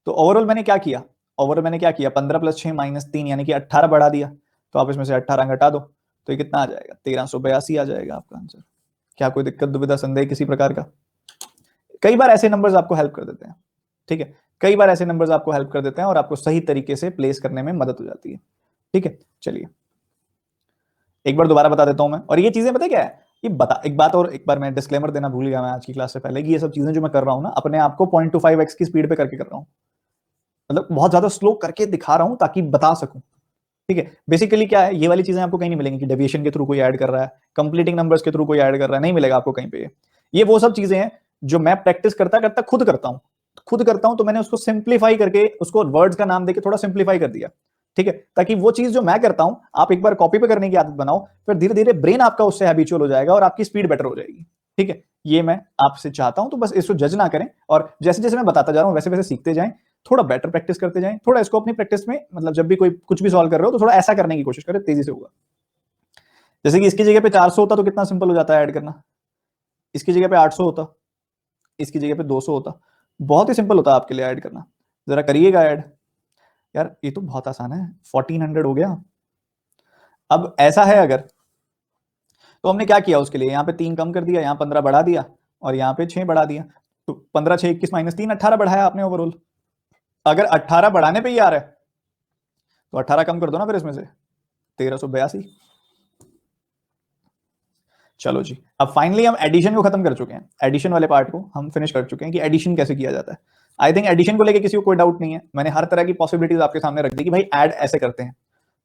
तो ओवरऑल मैंने क्या किया, 15 + 6 - 3 यानी कि 18 बढ़ा दिया। तो आप इसमें से 18 घटा दो तो ये कितना आ जाएगा, 1382 आ जाएगा आपका आंसर। क्या कोई दिक्कत, दुविधा, संदेह किसी प्रकार का? कई बार ऐसे नंबर्स आपको हेल्प कर देते हैं, ठीक है, कई बार ऐसे नंबर्स आपको हेल्प कर देते हैं और आपको सही तरीके से प्लेस करने में मदद हो जाती है। ठीक है, चलिए एक बार दोबारा बता देता हूं मैं। और ये चीजें पता क्या है, ये बता एक बात और, एक बार मैं डिस्क्लेमर देना भूल गया मैं आज की क्लास से पहले, कि ये सब चीजें जो मैं कर रहा हूं ना, अपने आप को 0.25x की स्पीड पे करके कर रहा हूं, मतलब बहुत ज्यादा स्लो करके दिखा रहा हूं ताकि बता सकूं। ठीक है, बेसिकली क्या है, ये वाली चीजें आपको कहीं नहीं मिलेंगी कि डेविएशन के थ्रू कोई ऐड कर रहा है, कंप्लीटिंग नंबर्स के थ्रू कोई ऐड कर रहा है, नहीं मिलेगा आपको कहीं पे। ये वो सब चीजें हैं जो मैं प्रैक्टिस करता करता खुद करता हूं, तो मैंने उसको सिंप्लीफाई करके, उसको वर्ड्स का नाम देके थोड़ा सिंप्लीफाई कर दिया। ठीक है, ताकि वो चीज जो मैं करता हूं आप एक बार कॉपी पे करने की आदत बनाओ, फिर धीरे धीरे ब्रेन आपका उससे हैबिचुअल हो जाएगा और आपकी स्पीड बेटर हो जाएगी। ठीक है, ये मैं आपसे चाहता हूं, तो बस इसको जज ना करें, और जैसे जैसे मैं बताता जा रहा हूं वैसे वैसे सीखते जाएं, थोड़ा बेटर प्रैक्टिस करते जाएं, थोड़ा इसको अपनी प्रैक्टिस में, मतलब जब भी कोई कुछ भी सॉल्व कर रहे हो तो थोड़ा ऐसा करने की कोशिश करें, तेजी से होगा। जैसे कि इसकी जगह पे 400 होता तो कितना सिंपल हो जाता है ऐड करना, इसकी जगह पे 800 होता, इसकी जगह पे 200 होता, बहुत ही सिंपल होता आपके लिए ऐड करना। जरा करिएगा ऐड। यार ये तो बहुत आसान है, 1400 हो गया। अब ऐसा है अगर, तो हमने क्या किया उसके लिए, यहाँ पे 3 कम कर दिया, यहाँ 15 बढ़ा दिया और यहाँ पे 6 बढ़ा दिया। तो 15 6 21 -3 18 बढ़ाया आपने ओवरऑल। अगर 18 बढ़ाने पे ही आ रहा है तो 18 कम कर दो ना फिर इसमें से, 1382। चलो जी, अब फाइनली हम एडिशन को खत्म कर चुके हैं, एडिशन वाले पार्ट को हम फिनिश कर चुके हैं कि एडिशन कैसे किया जाता है। आई थिंक एडिशन को लेके किसी को कोई डाउट नहीं है, मैंने हर तरह की पॉसिबिलिटीज आपके सामने रख दी कि भाई ऐड ऐसे करते हैं,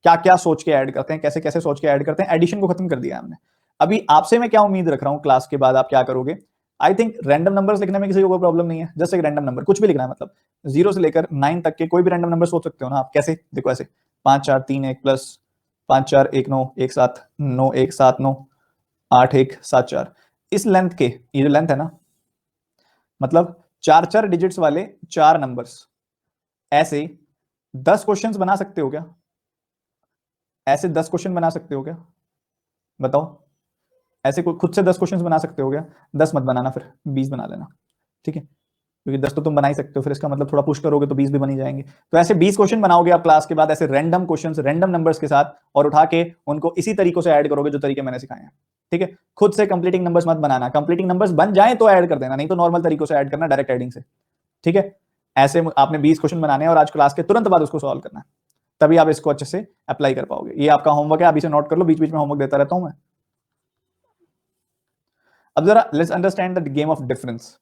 क्या क्या सोच के ऐड करते हैं, कैसे कैसे सोच के ऐड करते हैं। एडिशन को खत्म कर दिया हमने। अभी आपसे मैं क्या उम्मीद रख रहा हूं, क्लास के बाद आप क्या करोगे। आई थिंक रैंडम नंबर्स लिखने में किसी को कोई प्रॉब्लम नहीं है, जस्ट एक रैंडम नंबर कुछ भी लिखना है, मतलब 0 से लेकर 9 तक के कोई भी रैंडम नंबर सोच सकते हो ना आप। कैसे, देखो ऐसे 5 4 3 1 प्लस 5 4 1 9 1 7 9 1 7 9 8 1 7 4, इस लेंथ के, ये जो लेंथ है ना, मतलब 4 4 डिजिट्स वाले 4 नंबर्स, ऐसे 10 क्वेश्चंस बना सकते हो क्या, ऐसे 10 क्वेश्चन बना सकते हो क्या, बताओ। ऐसे खुद से 10 क्वेश्चंस बना सकते हो क्या? 10 मत बनाना, फिर 20 बना लेना। ठीक है, क्योंकि 10 तो तुम बना ही सकते हो, फिर इसका मतलब थोड़ा पुश करोगे तो 20 भी बनी जाएंगे। तो ऐसे 20 क्वेश्चन बनाओगे आप क्लास के बाद, ऐसे रैंडम क्वेश्चंस रैंडम नंबर्स के साथ, और उठा के उनको इसी तरीकों से ऐड करोगे जो तरीके मैंने सिखाए हैं। ठीक है, खुद से कंप्लीटिंग नंबर्स मत बनाना, कंप्लीटिंग नंबर्स बन जाए तो ऐड कर देना, नहीं तो नॉर्मल तरीकों से ऐड करना, डायरेक्ट एडिंग से। ठीक है, ऐसे आपने 20 क्वेश्चन बनाने हैं और आज क्लास के तुरंत बाद उसको सॉल्व करना है, तभी आप इसको अच्छे से अप्लाई कर पाओगे। ये आपका होमवर्क है, आप इसे नोट कर लो, बीच बीच में होमवर्क देता रहता हूं मैं। अब जरा let's understand the game of difference,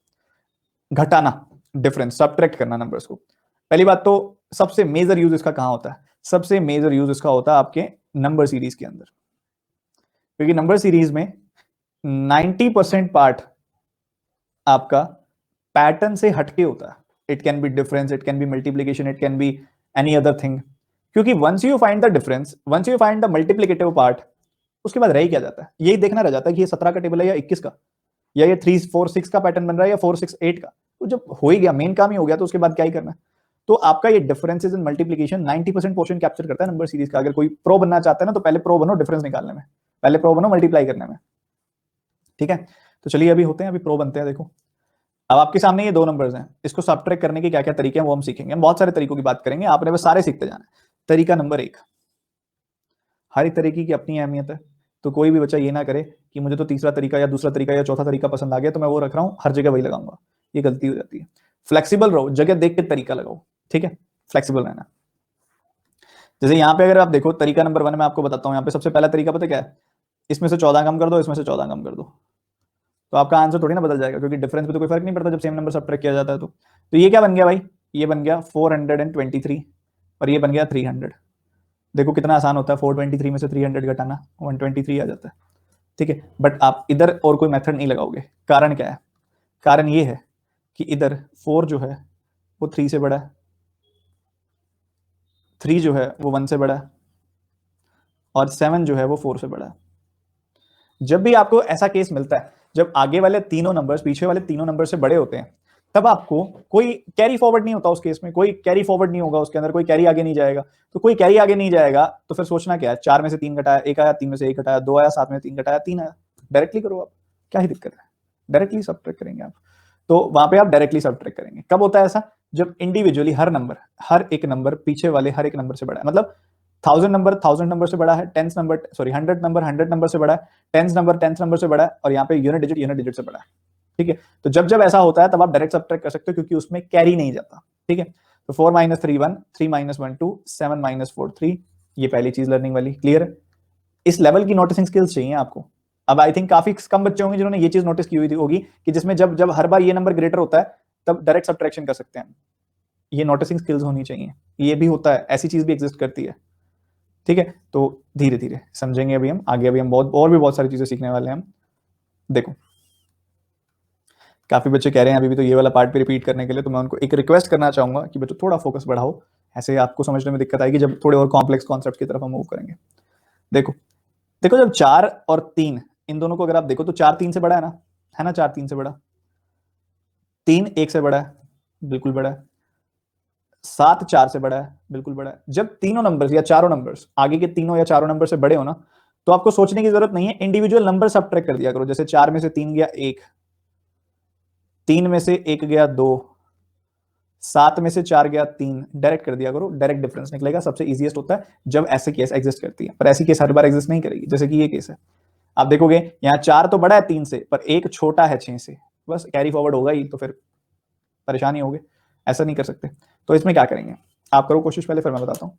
घटाना, डिफरेंस, सब्ट्रैक्ट करना नंबर्स को। पहली बात तो सबसे मेजर यूज इसका कहां होता है? सबसे मेजर यूज इसका होता है आपके नंबर सीरीज के अंदर, क्योंकि नंबर सीरीज में 90% पार्ट आपका पैटर्न से हटके होता है। It can be difference, it can be multiplication, it can be any other thing. क्योंकि once you find the difference, once you find the multiplicative part, उसके बाद रह ही क्या जाता है? यही देखना रह जाता है कि ये 17 का टेबल है या 21 का, या ये 3 4 6 का पैटर्न बन रहा है या 4 6 8 का। तो जब हो ही गया, मेन काम ही हो गया, तो उसके बाद क्या ही करना है? तो आपका ये differences in multiplication 90% portion capture करता है नंबर सीरीज का। अगर कोई प्रो बनना चाहता है ना, तो पहले प्रो बनो डिफरेंस निकालने में, पहले प्रो बनो मल्टीप्लाई करने में। ठीक है, तो चलिए अभी होते हैं, अभी प्रो बनते हैं। देखो, अब आपके सामने ये दो नंबर्स हैं, इसको सबट्रैक्ट करने के क्या क्या तरीके हैं वो हम सीखेंगे। हम बहुत सारे तरीकों की बात करेंगे, आपने बस सारे सीखते जाना है। तरीका नंबर 1, हर एक तरीके की अपनी अहमियत है, तो कोई भी बच्चा ये ना करे कि मुझे तो तीसरा तरीका या दूसरा तरीका या चौथा तरीका पसंद आ गया तो मैं वो रख रहा हूं, हर जगह वही लगाऊंगा। ये गलती हो जाती है। फ्लेक्सिबल रहो, जगह देख के तरीका लगाओ। ठीक है, फ्लेक्सिबल रहना। जैसे यहाँ पे अगर आप देखो, तरीका नंबर 1 में आपको बताता हूँ, यहाँ पे सबसे पहला तरीका पता क्या है? इसमें से 14 कम कर दो, इसमें से 14 कम कर दो, तो आपका आंसर थोड़ी ना बदल जाएगा, क्योंकि डिफरेंस में तो कोई फर्क नहीं पड़ता जब सेम नंबर सबट्रैक्ट किया जाता है। तो ये क्या बन गया भाई? ये बन गया 423 और ये बन गया 300। देखो कितना आसान होता है, 423 में से 300 घटाना, 123 आ जाता है। ठीक है, बट आप इधर और कोई मेथड नहीं लगाओगे। कारण क्या है? कारण ये है कि इधर 4 जो है वो 3 से बड़ा है, 3 जो है वो 1 से बड़ा है, और 7 जो है वो 4 से बड़ा है। जब भी आपको ऐसा केस मिलता है, जब आगे वाले तीनों नंबर्स पीछे वाले तीनों नंबर से बड़े होते हैं, तब आपको कोई कैरी फॉरवर्ड नहीं होता। उस केस में कोई कैरी फॉरवर्ड नहीं होगा, उसके अंदर कोई कैरी आगे नहीं जाएगा। तो कोई कैरी आगे नहीं जाएगा तो फिर सोचना क्या है? 4 में से 3 घटाया 1 आया, 3 में से 1 घटाया 2 आया, 7 में से 3 घटाया 3 आया। डायरेक्टली करो आप, क्या ही दिक्कत है? डायरेक्टली सबट्रैक्ट करेंगे आप। तो वहां पे आप डायरेक्टली सबट्रैक्ट करेंगे। कब होता है ऐसा? जब इंडिविजुअली हर नंबर, हर एक नंबर पीछे वाले हर एक नंबर से बड़ा है। मतलब 1000 नंबर से बड़ा है, 100 नंबर 100 नंबर से बड़ा है, 10 नंबर से बड़ा है, और यहाँ पे यूनिट डिजिट से बड़ा है। ठीक है, तो जब जब ऐसा होता है तब आप डायरेक्ट सबट्रैक्ट कर सकते हो, क्योंकि उसमें कैरी नहीं जाता। ठीक है, तो 4 - 3 1, 3 - 1 2, 7 - 4 3। ये पहली चीज लर्निंग वाली क्लियर। इस लेवल की नोटिसिंग स्किल्स चाहिए आपको। अब आई थिंक काफी कम बच्चे होंगे जिन्होंने ये चीज नोटिस की हुई होगी कि जिसमें जब जब हर बार ये नंबर ग्रेटर होता है तब डायरेक्ट सबट्रैक्शन कर सकते हैं। ये नोटिसिंग स्किल्स होनी चाहिए। ये भी होता है, ऐसी चीज भी एग्जिस्ट करती है। ठीक है, तो धीरे धीरे समझेंगे अभी हम आगे। अभी हम बहुत सारी चीजें सीखने वाले हैं हम। देखो, काफी बच्चे कह रहे हैं अभी भी तो ये वाला पार्ट भी रिपीट करने के लिए, तो मैं उनको एक रिक्वेस्ट करना चाहूंगा कि बच्चों थोड़ा फोकस बढ़ाओ। ऐसे आपको समझने में दिक्कत आएगी जब थोड़े और कॉम्प्लेक्स कॉन्सेप्ट की तरफ हम मूव करेंगे। देखो देखो, जब 4 और 3, इन दोनों को अगर आप देखो तो 4 3 से बड़ा है ना, है ना? 4 3 से बड़ा, 3 1 से बड़ा है, बिल्कुल बड़ा है। 7 4 से बड़ा है, बिल्कुल बड़ा है। जब तीनों नंबर्स या चारों नंबर्स, आगे के तीनों या चारों नंबर से बड़े हो ना, तो आपको सोचने की जरूरत नहीं है, इंडिविजुअल नंबर सबट्रैक्ट कर दिया करो। जैसे 4 में से 3 गया 1, 3 में से 1 गया 2, 7 में से 4 गया 3, डायरेक्ट कर दिया करो, डायरेक्ट डिफरेंस निकलेगा। सबसे इजीएस्ट होता है जब ऐसे केस एग्जिस्ट करती है, पर ऐसी केस हर बार एग्जिस्ट नहीं करेगी, जैसे कि ये केस है। आप देखोगे यहाँ 4 तो बड़ा है 3 से, पर 1 छोटा है 6 से, बस कैरी फॉरवर्ड होगा ही, तो फिर परेशानी होगी। ऐसा नहीं कर सकते। तो इसमें क्या करेंगे? आप करो कोशिश पहले, फिर मैं बताता हूं।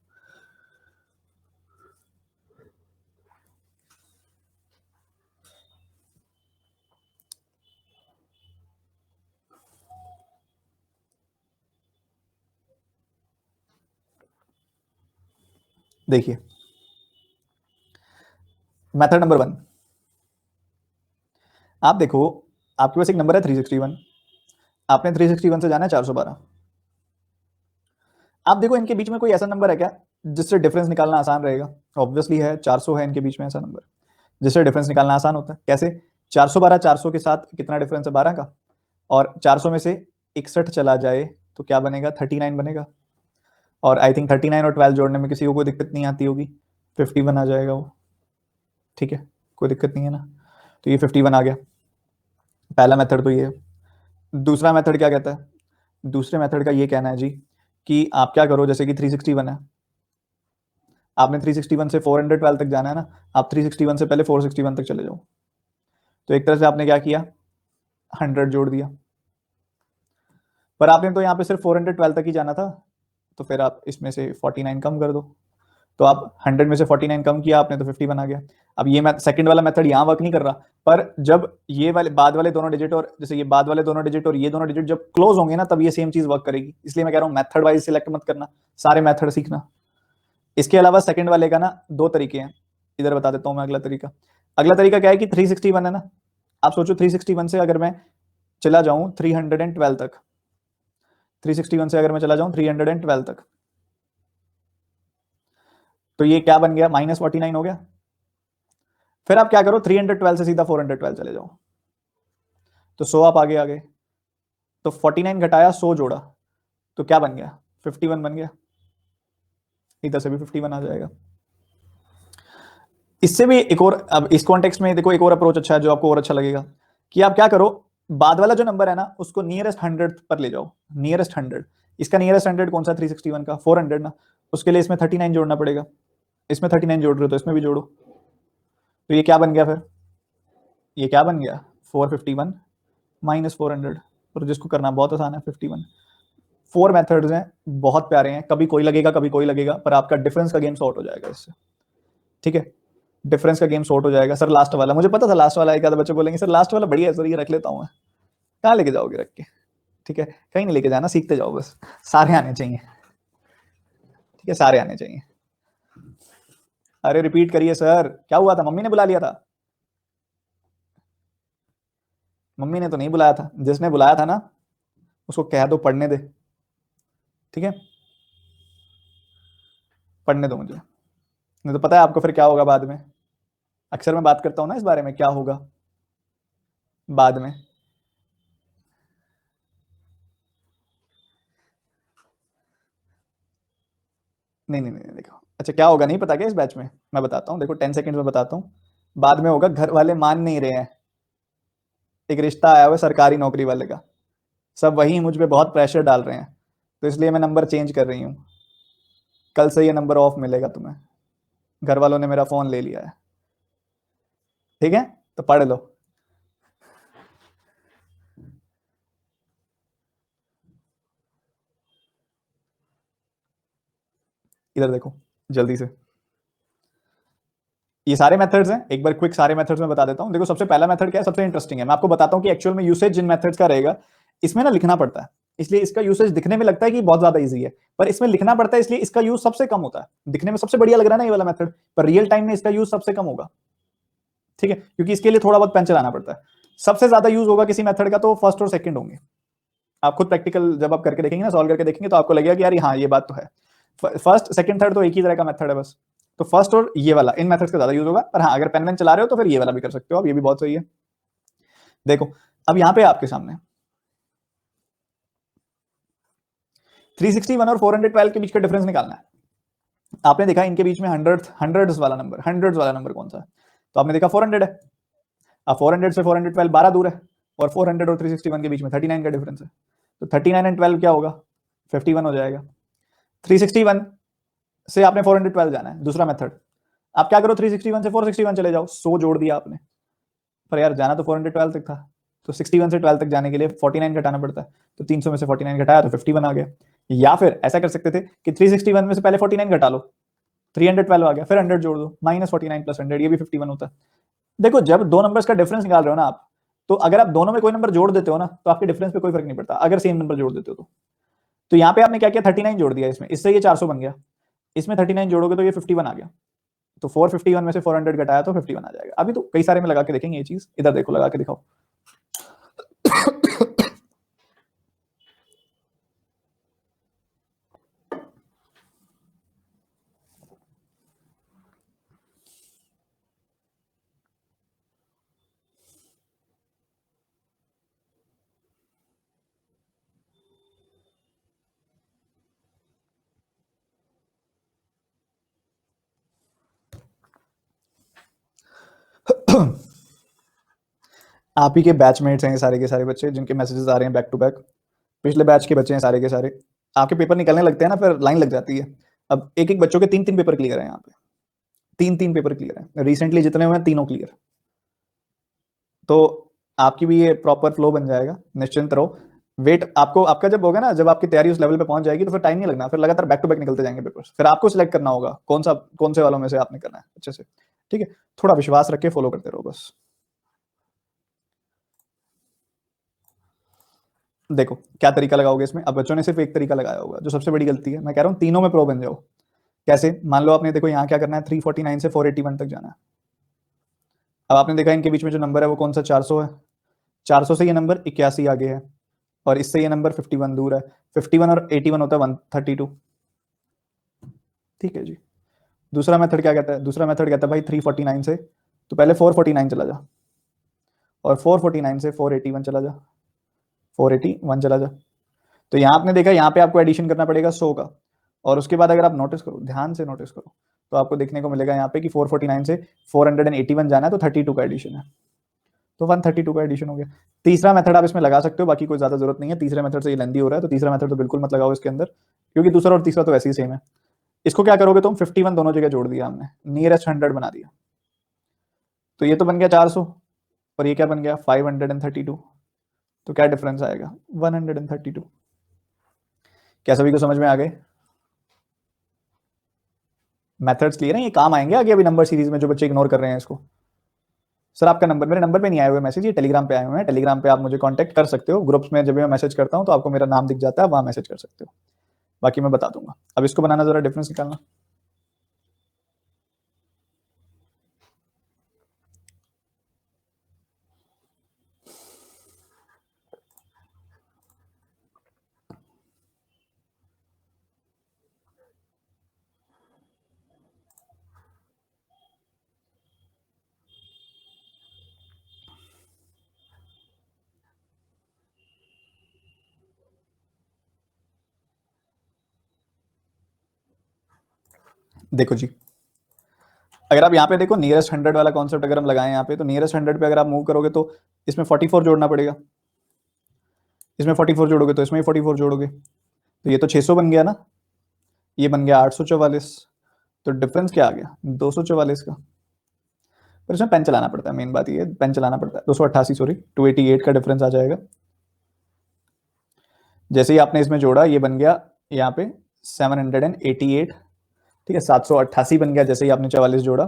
देखिए, मेथड नंबर 1, आप देखो, आपके पास एक नंबर है 361, आपने 361 से जाना है 412। आप देखो इनके बीच में कोई ऐसा नंबर है क्या जिससे डिफरेंस निकालना आसान रहेगा? ऑब्वियसली है, 400 है इनके बीच में ऐसा नंबर जिससे डिफरेंस निकालना आसान होता है। कैसे? 412, 400 के साथ कितना डिफरेंस है? 12 का, और 400 में से 61 चला जाए तो क्या बनेगा? 39 बनेगा। और आई थिंक 39 और 12 जोड़ने में किसी को कोई दिक्कत नहीं आती होगी, 51 आ जाएगा वो। ठीक है, कोई दिक्कत नहीं है ना? तो ये 51 आ गया। पहला मेथड तो ये है। दूसरा मेथड क्या कहता है? दूसरे मेथड का ये कहना है जी कि आप क्या करो, जैसे कि 361 है, आपने 361 से 412 तक जाना है ना, आप 361 से पहले 461 तक चले जाओ। तो एक तरह से आपने क्या किया, 100 जोड़ दिया, पर आपने तो यहाँ पे सिर्फ 412 तक ही जाना था, तो फिर आप इसमें से 49 कम कर दो। तो आप 100 में से 49 कम किया आपने तो 51 आ गया। अब ये सेकंड वाला मेथड यहाँ वर्क नहीं कर रहा, पर जब ये वाले बाद वाले दोनों डिजिट और जैसे ये बाद वाले दोनों डिजिट और ये दोनों डिजिट जब क्लोज होंगे ना, तब ये सेम चीज वर्क करेगी। इसलिए मैं कह रहा हूँ मेथड वाइज सिलेक्ट मत करना, सारे मेथड सीखना। इसके अलावा सेकंड वाले का ना दो तरीके हैं, इधर बता देता हूँ मैं। अगला तरीका, अगला तरीका क्या है कि 361 है ना, आप सोचो 361 से अगर मैं चला जाऊं 312 तक, 361 से अगर मैं चला जाऊं 312 तक, तो ये क्या बन गया, -49 हो गया। फिर आप क्या करो, 312 से सीधा 412 चले जाओ, तो 100 आप आगे आ गए। तो 49 घटाया 100 जोड़ा, तो क्या बन गया, 51 बन गया। इधर से भी 51 आ जाएगा। इससे भी एक और, अब इस कॉन्टेक्स्ट में देखो एक और अप्रोच अच्छा है जो आपको और अच्छा लगेगा, कि आप क्या करो, बाद वाला जो नंबर है ना उसको नियरेस्ट 100 पर ले जाओ, नियरेस्ट 100। इसका नियरेस्ट 100 कौन सा, 361 का 400 ना, उसके लिए इसमें 39 जोड़ना पड़ेगा। इसमें 39 जोड़ रहे हो तो इसमें भी जोड़ो, तो ये क्या बन गया, फिर ये क्या बन गया, 451 -400। और जिसको करना बहुत आसान है, 51। 4 मेथड्स हैं, बहुत प्यारे हैं, कभी कोई लगेगा कभी कोई लगेगा, पर आपका डिफरेंस का गेम सॉर्ट हो जाएगा इससे। ठीक है, डिफरेंस का गेम सॉर्ट हो जाएगा। सर लास्ट वाला, मुझे पता था लास्ट वाला एक आधा बच्चे बोलेंगे सर लास्ट वाला बढ़िया है सर, ये रख लेता हूँ मैं। कहाँ लेके जाओगे रख के, ठीक है, कहीं नहीं लेके जाना, सीखते जाओ बस, सारे आने चाहिए। ठीक है, सारे आने चाहिए। अरे रिपीट करिए सर, क्या हुआ था, मम्मी ने बुला लिया था? मम्मी ने तो नहीं बुलाया था, जिसने बुलाया था ना उसको कह दो पढ़ने दे। ठीक है, पढ़ने दो मुझे, नहीं तो पता है आपको फिर क्या होगा बाद में। अक्सर मैं बात करता हूँ ना इस बारे में, क्या होगा बाद में। नहीं नहीं नहीं देखो, अच्छा क्या होगा नहीं पता क्या इस बैच में, मैं बताता हूँ, देखो 10 सेकंड में बताता हूँ। बाद में होगा, घर वाले मान नहीं रहे हैं, एक रिश्ता आया हुआ है सरकारी नौकरी वाले का, सब वही मुझ पे बहुत प्रेशर डाल रहे हैं, तो इसलिए मैं नंबर चेंज कर रही हूँ। कल से ये नंबर ऑफ मिलेगा तुम्हें, घर वालों ने मेरा फोन ले लिया है। ठीक है, तो पढ़ लो। इधर देखो जल्दी से, ये सारे मेथड्स हैं, एक बार क्विक सारे मेथड्स में बता देता हूं। देखो सबसे पहला मेथड क्या है, सबसे इंटरेस्टिंग है, मैं आपको बताता हूं कि एक्चुअल में यूसेज जिन मेथड्स का रहेगा, इसमें ना लिखना पड़ता है, इसलिए इसका यूसेज दिखने में लगता है कि बहुत ज्यादा इजी है, पर इसमें लिखना पड़ता है, इसलिए इसका यूज सबसे कम होता है। दिखने में सबसे बढ़िया लग रहा है ना ये वाला मेथड, पर रियल टाइम में इसका यूज सबसे कम होगा। ठीक है, क्योंकि इसके लिए थोड़ा बहुत पेन चलाना पड़ता है। सबसे ज्यादा यूज होगा किसी मेथड का तो फर्स्ट और सेकंड होंगे। आप खुद प्रैक्टिकल जब आप करके देखेंगे ना, सॉल्व करके देखेंगे, तो आपको लगेगा कि यार हाँ ये बात तो है। फर्स्ट सेकंड थर्ड तो एक ही तरह का मेथड है बस, तो फर्स्ट और ये वाला इन मेथड्स का ज्यादा यूज होगा। पर हाँ अगर पेन वेन चला रहे हो तो फिर ये वाला भी कर सकते हो आप, ये भी बहुत सही है। देखो अब यहाँ पे आपके सामने 361 और 412 के बीच का डिफरेंस निकालना है। आपने देखा इनके बीच में हंड्रेड्स वाला नंबर कौन सा है, तो आपने देखा 400 है। अब 400 से 412 12 दूर है, और 400 और 361 के बीच में 39 का डिफरेंस है, तो 39 एंड 12 क्या होगा, 51 हो जाएगा। 361 से आपने 412 जाना है, दूसरा मेथड। आप क्या करो, 361 से 461 चले जाओ, 100 जोड़ दिया आपने, पर यार जाना तो 412 तक था, तो 61 से 12 तक जाने के लिए 49 घटाना पड़ता है, तो 300 में से 49 घटाया तो 51 आ गया। या फिर ऐसा कर सकते थे कि 361 में से पहले 49 घटा लो, 312 आ गया, फिर 100 जोड़ दो, -49 + 100, ये भी 51 होता है। देखो जब दो नंबर्स का डिफरेंस निकाल रहे हो ना आप, तो अगर आप दोनों में कोई नंबर जोड़ देते हो ना, तो आपके डिफरेंस पे कोई फर्क नहीं पड़ता, अगर सेम नंबर जोड़ देते हो तो यहाँ पे आपने क्या किया, 39 जोड़ दिया इसमें, इससे ये 400 बन गया, इसमें 39 जोड़ोगे तो ये 51 आ गया, तो 451 में से 400 घटाया तो 51 आ जाएगा। अभी तो कई सारे में लगा के देखेंगे ये चीज, इधर देखो लगा के दिखाओ। आप ही के बैचमेट्स हैं सारे के सारे बच्चे जिनके मैसेजेस आ रहे हैं बैक टू बैक, पिछले बैच के बच्चे हैं सारे के सारे, आपके पेपर निकलने लगते हैं ना, फिर लाइन लग जाती है। अब एक एक बच्चों के 3-3 पेपर क्लियर है यहाँ पे, 3-3 पेपर क्लियर है रिसेंटली, जितने हुए हैं तीनों क्लियर। तो आपकी भी ये प्रॉपर फ्लो बन जाएगा, निश्चिंत रहो। वेट आपको, आपका जब होगा ना, जब आपकी तैयारी उस लेवल पे पहुंच जाएगी तो फिर टाइम नहीं लगना, फिर लगातार बैक टू बैक निकलते जाएंगे पेपर्स, फिर आपको सिलेक्ट करना होगा कौन से वालों में से आपने करना है अच्छे से। ठीक है, थोड़ा विश्वास रख के फॉलो करते रहो बस। देखो क्या तरीका लगाओगे इसमें, अब बच्चों ने सिर्फ एक तरीका लगाया होगा, जो सबसे बड़ी गलती है। मैं कह रहा हूँ तीनों में प्रो बन जाओ। कैसे, मान लो आपने, देखो यहाँ क्या करना है, 349 से 481 तक जाना है। अब आपने देखा इनके बीच में जो नंबर है वो कौन सा, 400 है। 400 से ये नंबर 81 आगे है, और इससे ये नंबर 51 दूर है। 51 और 81 होता है 132। ठीक है जी। दूसरा मेथड क्या कहता है, दूसरा मेथड कहता है भाई 349 से, तो पहले 449 चला जा, और 449 से 481 चला जा, 481 चला जा। तो यहाँ आपने देखा, यहाँ पे आपको एडिशन करना पड़ेगा 100 का, और उसके बाद अगर आप नोटिस करो, ध्यान से नोटिस करो, तो आपको देखने को मिलेगा यहाँ पे कि 449 से 481 जाना है, तो 32 का एडिशन है, तो 132 का एडिशन हो गया। तीसरा मेथड आप इसमें लगा सकते हो, बाकी कोई ज्यादा जरूरत नहीं है, तीसरे मेथड से ये लेंदी हो रहा है, तो तीसरा मेथड तो बिल्कुल मत लगाओ इसके अंदर, क्योंकि दूसरा और तीसरा तो वैसे ही सेम है। इसको क्या करोगे तुम, 51 दोनों जगह जोड़ दिया हमने, नियरेस्ट 100 बना दिया, तो ये तो बन गया 400, और ये क्या बन गया 532। तो क्या डिफरेंस आएगा, 132। क्या सभी को समझ में आ गए मेथड्स क्लियर है, ये काम आएंगे आगे अभी नंबर सीरीज में, जो बच्चे इग्नोर कर रहे हैं इसको। सर आपका नंबर, मेरे नंबर पे नहीं आए हुए मैसेज, ये टेलीग्राम पे आए हुए हैं, टेलीग्राम पे आप मुझे कांटेक्ट कर सकते हो, ग्रुप्स में जब भी मैं मैसेज करता हूँ तो आपको मेरा नाम दिख जाता है, वहां मैसेज कर सकते हो, बाकी मैं बता दूंगा। अब इसको बनाना, जरा डिफरेंस निकालना। देखो जी, अगर आप यहाँ पे देखो नियरेस्ट 100 वाला कॉन्सेप्ट अगर हम लगाएं यहाँ पे, तो नियरेस्ट 100 पे अगर आप मूव करोगे तो इसमें 44 जोड़ना पड़ेगा, इसमें 44 जोड़ोगे तो इसमें भी 44 जोड़ोगे, तो ये तो 600 बन गया ना, ये बन गया 844। तो डिफरेंस क्या आ गया, 244 का। पर इसमें पेन चलाना पड़ता है, मेन बात ये है, पेन चलाना पड़ता है। 288, सॉरी 288 का डिफरेंस आ जाएगा। जैसे ही आपने इसमें जोड़ा, ये बन गया यहाँ पे 788। ठीक है, 788 बन गया जैसे ही आपने 44 जोड़ा,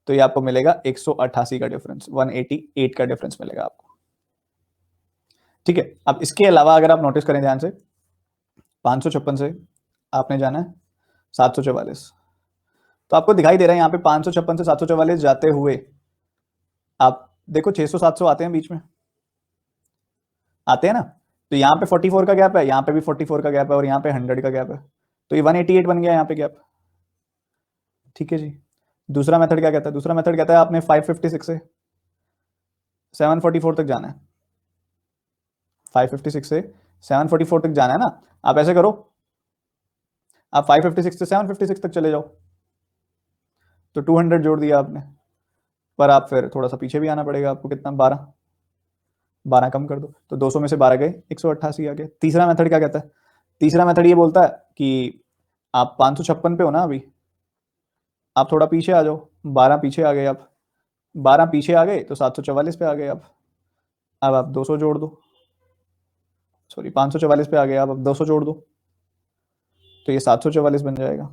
तो ये आपको मिलेगा 188 का डिफरेंस, 188 का डिफरेंस मिलेगा आपको। ठीक है, अब इसके अलावा अगर आप नोटिस करें ध्यान से, 556 से आपने जाना है 744, तो आपको दिखाई दे रहा है यहाँ पे 556 से 744 जाते हुए आप देखो 600-700 आते हैं बीच में, आते हैं ना, तो यहाँ पे 44 का गैप है, यहाँ पे भी 44 का गैप है, और यहाँ पे 100 का गैप है, तो ये 188 बन गया यहाँ पे गैप। ठीक है जी। दूसरा मेथड क्या कहता है, दूसरा मेथड कहता है आपने 556 से 744 तक जाना है, 556 से 744 तक जाना है ना। आप ऐसे करो, आप 556 से 756 तक चले जाओ, तो 200 जोड़ दिया आपने, पर आप फिर थोड़ा सा पीछे भी आना पड़ेगा आपको, कितना, 12, 12 कम कर दो, तो 200 में से 12 गए, 188 आ गए। तीसरा मेथड क्या कहता है, तीसरा मेथड ये बोलता है कि आप 556 पे हो ना अभी, आप थोड़ा पीछे आ जाओ, 12 पीछे आ गए आप, 12 पीछे आ गए तो 744 पे आ गए आप। अब आप 200 जोड़ दो, सॉरी 544 पे आ गए आप, अब 200 जोड़ दो, तो ये 744 बन जाएगा,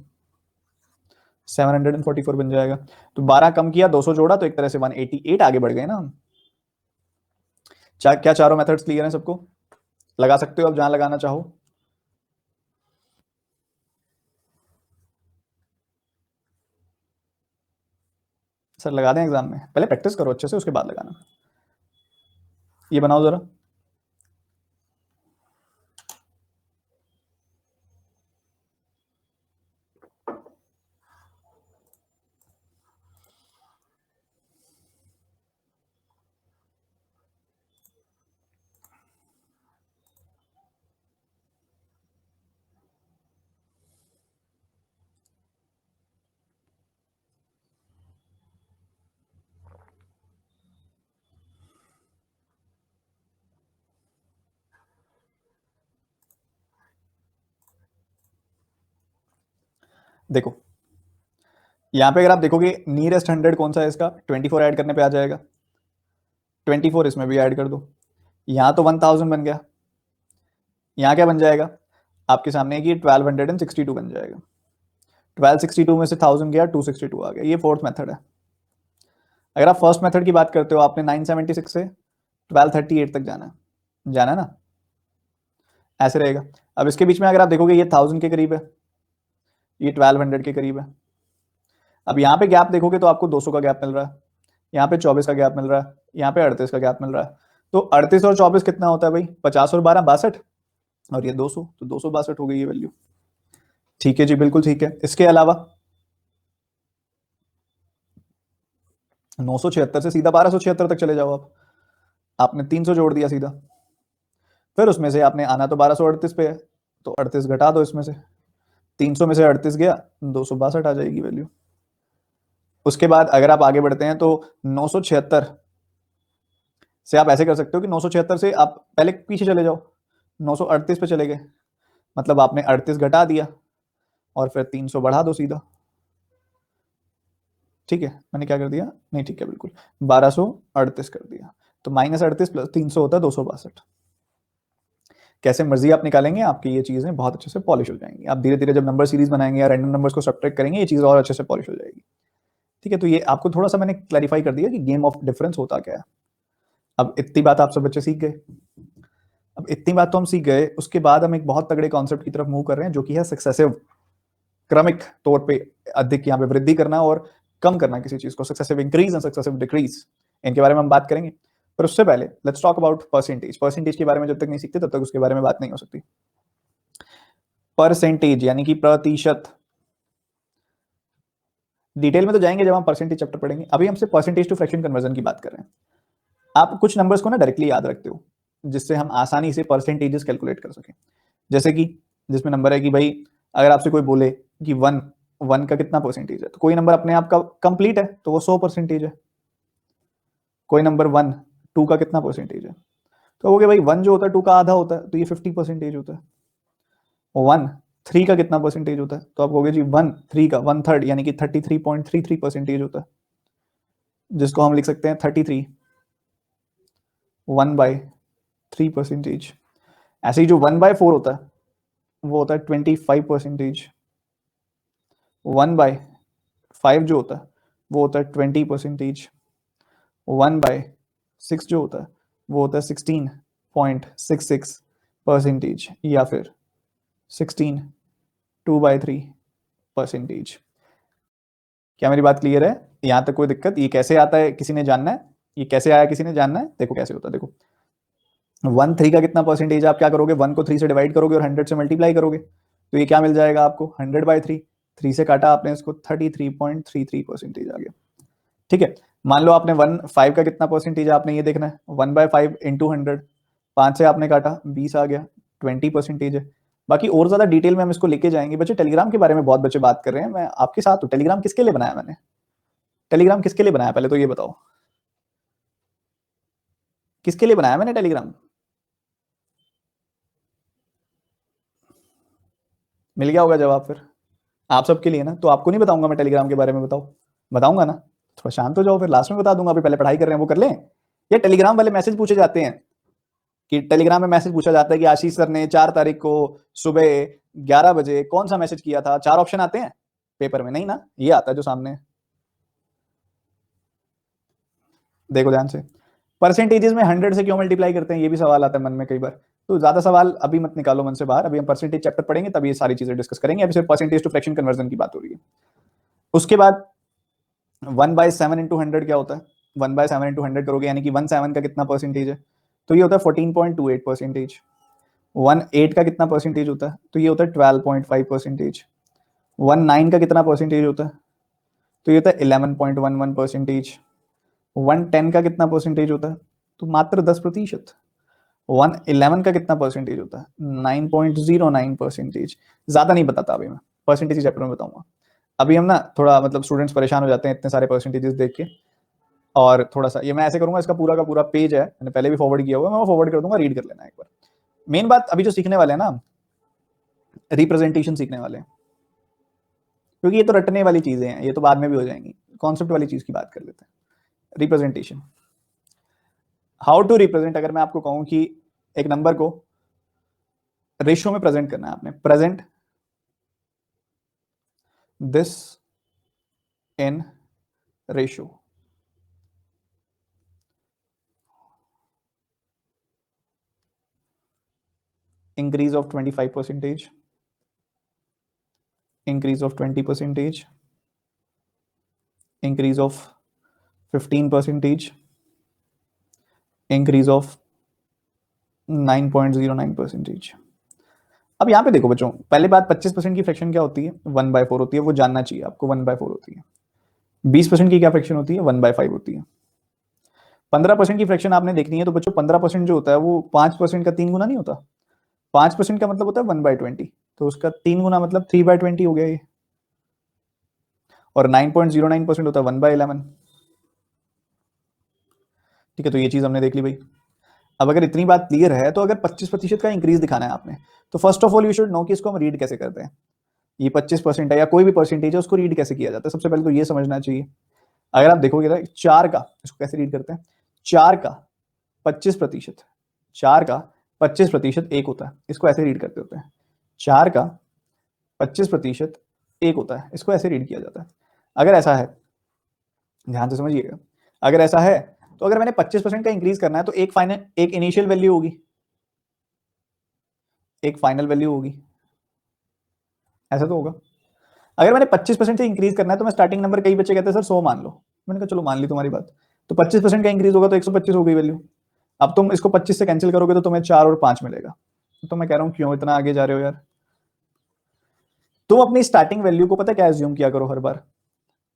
744 बन जाएगा। तो 12 कम किया, 200 जोड़ा, तो एक तरह से 188 आगे बढ़ गए ना हम। क्या चारों मेथड्स क्लियर हैं सबको, लगा सकते हो अब जहां लगाना चाहो। सर लगा दें एग्जाम में, पहले प्रैक्टिस करो अच्छे से, उसके बाद लगाना। ये बनाओ जरा। देखो यहाँ पे अगर आप देखोगे नियरेस्ट 100 कौन सा है इसका, 24 ऐड करने पे आ जाएगा, 24 इसमें भी ऐड कर दो, यहाँ तो 1000 बन गया, यहाँ क्या बन जाएगा आपके सामने कि 1262 बन जाएगा। 1262 में से 1000 गया, 262 आ गया। ये फोर्थ मेथड है। अगर आप फर्स्ट मेथड की बात करते हो, आपने 976 से 1238 तक जाना है ना, ऐसे रहेगा। अब इसके बीच में अगर आप देखोगे ये 1000 के करीब है, ये 1200 के करीब है। अब यहाँ पे गैप देखोगे तो आपको 200 का गैप मिल रहा है, यहाँ पे 24 का गैप मिल रहा है, यहाँ पे 38 का गैप मिल रहा है। तो 38 और 24 कितना होता है भाई, 50 और 12 62, और ये 200, तो 262 हो गई ये वैल्यू। ठीक है जी, बिल्कुल ठीक है। इसके अलावा 976 से सीधा 1276 तक चले जाओ आप, आपने 300 जोड़ दिया सीधा, फिर उसमें से आपने आना तो 1238 पे है, तो 38 घटा दो इसमें से, 300 में से 38 गया, 262 आ जाएगी वैल्यू। उसके बाद अगर आप आगे बढ़ते हैं तो 976 से आप ऐसे कर सकते हो कि 976 से आप पहले पीछे चले जाओ, 938 पे चले गए, मतलब आपने 38 घटा दिया और फिर 300 बढ़ा दो सीधा। ठीक है, मैंने क्या कर दिया, नहीं ठीक है बिल्कुल, 1238 कर दिया, तो -38 प्लस 300 होता है 262। कैसे मर्जी आप निकालेंगे, आपकी ये चीजें बहुत अच्छे से पॉलिश हो जाएंगी। आप धीरे धीरे जब नंबर सीरीज बनाएंगे या रैंडम नंबर्स को सब्ट्रैक्ट करेंगे, ये चीज और अच्छे से पॉलिश हो जाएगी। ठीक है, तो ये आपको थोड़ा सा मैंने क्लैरिफाई कर दिया कि गेम ऑफ डिफरेंस होता क्या है। अब इतनी बात आप सब बच्चे सीख गए। अब इतनी बात तो हम सीख गए, उसके बाद हम एक बहुत तगड़े कॉन्सेप्ट की तरफ मूव कर रहे हैं, जो कि है सक्सेसिव, क्रमिक तौर पे अधिक यहाँ पे वृद्धि करना और कम करना किसी चीज को, successive increase and successive decrease, इनके बारे में हम बात करेंगे। पर उससे पहले let's talk about percentage. Percentage के बारे में जब तक नहीं सीखते तब तक उसके बारे में बात नहीं हो सकती। परसेंटेज यानी कि प्रतिशत, डिटेल में तो जाएंगे जब हम परसेंटेज चैप्टर पढ़ेंगे, अभी हम सिर्फ परसेंटेज टू फ्रैक्शन कन्वर्जन की बात कर रहे हैं। आप कुछ नंबर्स को ना डायरेक्टली याद रखते हो, जिससे हम आसानी से परसेंटेजेस कैलकुलेट कर सकें। जैसे कि जिसमें नंबर है कि भाई अगर आपसे कोई बोले कि 1 का कितना परसेंटेज है, तो कोई नंबर अपने आप का कंप्लीट है तो वो 100% है। कोई नंबर 2 का कितना परसेंटेज है, तो वो भाई 1 जो होता है 2 का आधा होता है, तो ये 50% होता है। 3 का कितना परसेंटेज होता है, तो आप कहोगे जी 3 का 1/3 यानी कि 33.33% होता है, जिसको हम लिख सकते हैं 33 1/3%। ऐसे ही जो 1/4 होता है वो होता है 25%। 1/5 जो होता है वो होता है 20%। 1/6 जो होता है वो होता है 16.66%, या फिर 16 2/3%। क्या मेरी बात क्लियर है? यहां तक कोई दिक्कत? ये कैसे आता है किसी ने जानना है, ये कैसे आया किसी ने जानना है? देखो कैसे होता है, देखो 3 का कितना परसेंटेज, आप क्या करोगे, 1 को 3 से डिवाइड करोगे और 100 से मल्टीप्लाई करोगे, तो ये क्या मिल जाएगा आपको, 100/3। 3 से काटा आपने इसको, 33.33% आ गया। ठीक है, मान लो आपने 5 का कितना परसेंटेज है आपने ये देखना है, 1/5 इंटू 100, 5 से आपने काटा 20 आ गया, 20% है। बाकी और ज्यादा डिटेल में हम इसको लेके जाएंगे। बच्चे टेलीग्राम के बारे में बहुत बच्चे बात कर रहे हैं, मैं आपके साथ हूँ। टेलीग्राम किसके लिए बनाया मैंने, टेलीग्राम किसके लिए बनाया, पहले तो ये बताओ किसके लिए बनाया मैंने टेलीग्राम? मिल गया होगा जवाब फिर, आप सबके लिए ना। तो आपको नहीं बताऊंगा मैं टेलीग्राम के बारे में, बताओ बताऊंगा ना? थोड़ा शांत हो जाओ, फिर लास्ट में बता दूंगा। अभी पहले पढ़ाई कर रहे हैं वो कर लें। ये टेलीग्राम वाले मैसेज पूछे जाते हैं कि टेलीग्राम में मैसेज पूछा जाता है कि आशीष सर ने 4 तारीख को सुबह 11 बजे कौन सा मैसेज किया था। 4 ऑप्शन आते हैं पेपर में, नहीं ना, ये आता है जो सामने। देखो ध्यान से, परसेंटेजेस में 100 से क्यों मल्टीप्लाई करते हैं, ये भी सवाल आता है मन में कई बार। तो ज्यादा सवाल अभी मत निकालो मन से बाहर, अभी हम परसेंटेज चैप्टर पढ़ेंगे तब ये सारी चीजें डिस्कस करेंगे। अभी सिर्फ परसेंटेज टू फ्रैक्शन कन्वर्जन की बात हो रही है। उसके बाद 1/7 इंटू 100 क्या होता है, 1/7 इंटू 100 करोगे यानी कि 1/7 का कितना परसेंटेज है, तो ये होता है 14.28%। 1/8 का कितना परसेंटेज होता है, तो ये होता है 12.5%। 1/9 का कितना परसेंटेज होता है, तो ये होता है 11.11%। 1/10 का कितना परसेंटेज होता है, तो मात्र 10%। 1/11 का कितना परसेंटेज होता है, 9.09%। ज्यादा नहीं बताता अभी मैं, परसेंटेज चैप्टर में बताऊंगा। अभी हम ना थोड़ा मतलब स्टूडेंट्स परेशान हो जाते हैं इतने सारे परसेंटेजेस देख के, और थोड़ा सा ये मैं ऐसे करूंगा, इसका पूरा का पूरा पेज है, मैंने पहले भी फॉरवर्ड किया हुआ है, मैं फॉरवर्ड कर दूंगा, रीड कर लेना एक बार। मेन बात अभी जो सीखने वाले हैं ना, रिप्रेजेंटेशन सीखने वाले हैं। क्योंकि ये तो रटने वाली चीजें हैं, ये तो बाद में भी हो जाएंगी, कॉन्सेप्ट वाली चीज की बात कर लेते हैं। रिप्रेजेंटेशन, हाउ टू रिप्रेजेंट, अगर मैं आपको कहूं कि एक नंबर को रेशियो में प्रेजेंट करना है आपने, present this in ratio, increase of 25 percentage, increase of 20 percentage, increase of 15 percentage, increase of 9.09 percentage। अब यहाँ पे देखो बच्चों, पहले बात 25% की फ्रैक्शन क्या होती है, 1/4 होती है, वो जानना चाहिए आपको, 1/4 होती है। 20% की क्या फ्रैक्शन होती है, 1/5 होती है। 15% की फ्रैक्शन आपने देखनी है तो बच्चों 15% जो होता है वो 5% का 3 गुना नहीं होता, 5% का मतलब होता है 1/20, तो उसका 3 गुना मतलब 3/20 हो गया ये। और 9.09% होता है 1/11। ठीक है, तो ये चीज हमने देख ली भाई। अब अगर इतनी बात क्लियर है, तो अगर 25% का इंक्रीज दिखाना है आपने, तो first of all you should know कि इसको हम रीड कैसे करते हैं। ये 25% है या कोई भी परसेंटेज है, उसको रीड कैसे किया जाता है, सबसे पहले तो ये समझना चाहिए। अगर आप देखोगे ना, 4 का इसको कैसे रीड करते हैं, 4 का 25%, 4 का 25% एक होता है, इसको ऐसे रीड करते होते हैं। 4 का 25% एक होता है, इसको ऐसे रीड किया जाता है। अगर ऐसा है, ध्यान से समझिएगा, अगर ऐसा है तो अगर मैंने 25% का इंक्रीज करना है तो एक फाइनल, एक इनिशियल वैल्यू होगी, एक फाइनल वैल्यू होगी, ऐसा तो होगा। अगर मैंने 25% से इंक्रीज करना है तो मैं स्टार्टिंग नंबर, कई बच्चे कहते हैं सर 100 मान लो, मैंने कहा चलो मान ली तुम्हारी बात, तो 25% का इंक्रीज होगा तो 125 हो गई वैल्यू। अब तुम इसको 25 से कैंसिल करोगे तो तुम्हें 4 और 5 मिलेगा। तो मैं कह रहा हूं क्यों इतना आगे जा रहे हो यार। तुम अपनी स्टार्टिंग वैल्यू को पता क्या एज्यूम किया करो हर बार,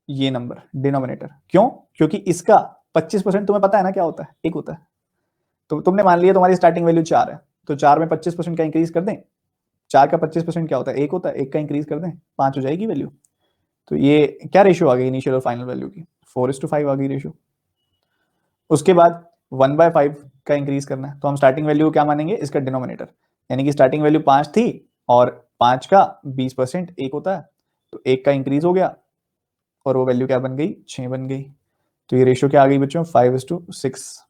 ये नंबर डिनोमिनेटर, क्यों, क्योंकि इसका 25% तुम्हें पता है ना क्या होता है, एक होता है। तो तुमने मान लिया तुम्हारी स्टार्टिंग वैल्यू 4 है, तो 4 में 25% का इंक्रीज कर दें, 4 का 25% क्या होता है, एक होता है, एक का इंक्रीज कर दें, 5 हो जाएगी वैल्यू। तो ये क्या रेशियो आ गई इनिशियल और फाइनल वैल्यू की, 4:5 आ गई रेशियो। उसके बाद 1/5 का इंक्रीज करना है, तो हम स्टार्टिंग वैल्यू क्या मानेंगे, इसका डिनोमिनेटर, यानी कि स्टार्टिंग वैल्यू 5 थी और 5 का 20% एक होता है, तो एक का इंक्रीज हो गया और वो वैल्यू क्या बन गई, 6 बन गई। तो ये रेशियो क्या आ गई बच्चों, 5:6।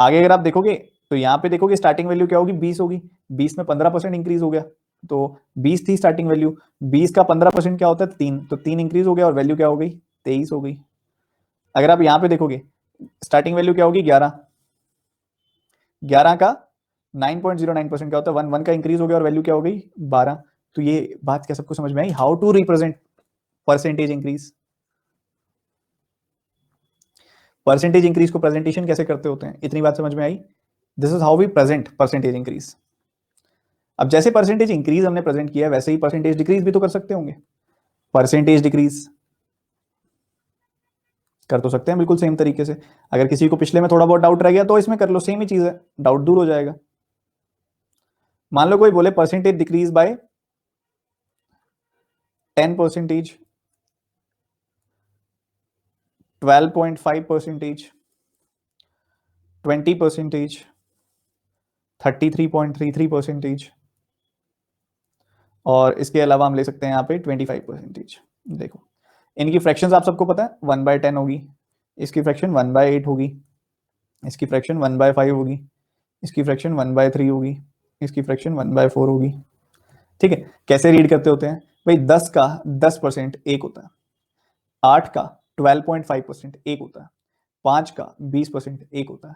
आगे अगर आप देखोगे तो यहाँ पे देखोगे स्टार्टिंग वैल्यू क्या होगी, 20 होगी, 20 में 15% इंक्रीज हो गया, तो 20 थी स्टार्टिंग वैल्यू, 20 का 15% क्या होता है, 3, तो 3 इंक्रीज हो गया और वैल्यू क्या हो गई, 23 हो गई। अगर आप यहाँ पे देखोगे स्टार्टिंग वैल्यू क्या होगी, 11, 11 का 9.09% क्या होता है, 1 का इंक्रीज हो गया और वैल्यू क्या हो गई, 12। तो ये बात क्या सबको समझ में आई, how to represent percentage increase. Percentage increase को प्रेजेंटेशन कैसे करते होते हैं, इतनी बात समझ में आई। This is how we present percentage increase. अब जैसे परसेंटेज इंक्रीज हमने प्रेजेंट किया है, वैसे ही परसेंटेज डिक्रीज भी तो कर सकते होंगे। परसेंटेज डिक्रीज कर तो सकते हैं बिल्कुल सेम तरीके से। अगर किसी को पिछले में थोड़ा बहुत डाउट रह गया तो इसमें कर लो, सेम ही चीज है, डाउट दूर हो जाएगा। मान लो कोई बोले परसेंटेज डिक्रीज बाय 10%, 12.5%, 20%, 33.33%, और इसके अलावा हम ले सकते हैं यहाँ पे 25%। देखो इनकी फ्रैक्शंस आप सबको पता है, 1/10 होगी, इसकी फ्रैक्शन 1/8 होगी, इसकी फ्रैक्शन 1/5 होगी, इसकी फ्रैक्शन 1/3 होगी, इसकी फ्रैक्शन 1/4 होगी। ठीक है, कैसे रीड करते होते हैं भाई, 10 का 10% एक होता है, 8 का 12.5% एक होता है, 5 का 20% एक होता है,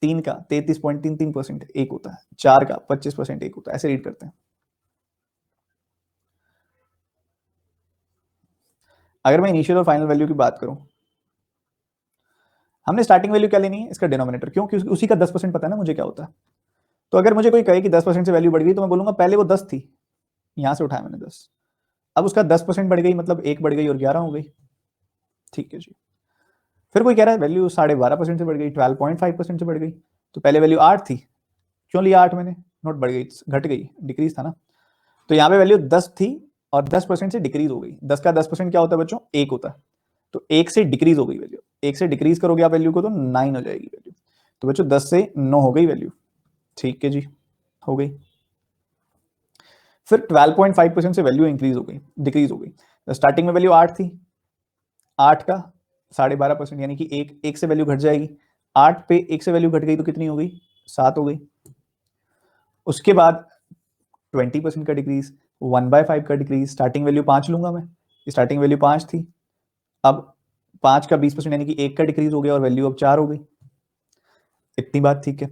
3 का 33.33% एक होता है, 4 का 25% एक होता है, ऐसे रीड करते हैं। अगर मैं इनिशियल और फाइनल वैल्यू की बात करूं, हमने स्टार्टिंग वैल्यू क्या लेनी है, इसका डिनोमिनेटर, क्यों, क्योंकि उसी का 10% पता है ना मुझे क्या होता है। तो अगर मुझे कोई कहे कि 10% से वैल्यू बढ़ गई, तो मैं बोलूंगा पहले वो 10 थी, यहां से उठाया मैंने 10, अब उसका 10% बढ़ गई, मतलब एक बढ़ गई और 11 हो गई। ठीक है जी। फिर कोई कह रहा है वैल्यू 12.5% से बढ़ गई, 12.5% से बढ़ गई, तो पहले वैल्यू 8 थी, क्यों लिया 8 मैंने, नोट बढ़ गई, घट गई, डिक्रीज था ना। तो यहाँ पे वैल्यू 10 थी और 10% से डिक्रीज हो गई, 10 का 10% क्या होता है बच्चों, एक होता है, तो एक से डिक्रीज हो गई वैल्यू, एक से डिक्रीज करोगे आप वैल्यू को तो 9 हो जाएगी वैल्यू। तो बच्चों 10 से 9 हो गई वैल्यू। ठीक है जी, हो गई। फिर 12.5% से वैल्यू इंक्रीज हो गई, डिक्रीज हो गई। स्टार्टिंग में वैल्यू 8 थी, 8 का 12.5% यानी कि एक से वैल्यू घट जाएगी। 8 पे 1 से वैल्यू घट गई तो कितनी हो गई? 7 हो गई। उसके बाद 20% का डिक्रीज, 1/5 का डिक्रीज। स्टार्टिंग वैल्यू 5 लूंगा मैं, स्टार्टिंग वैल्यू 5 थी, अब 5 का 20% यानी कि 1 का डिक्रीज हो गया और वैल्यू अब 4 हो गई। इतनी बात ठीक है।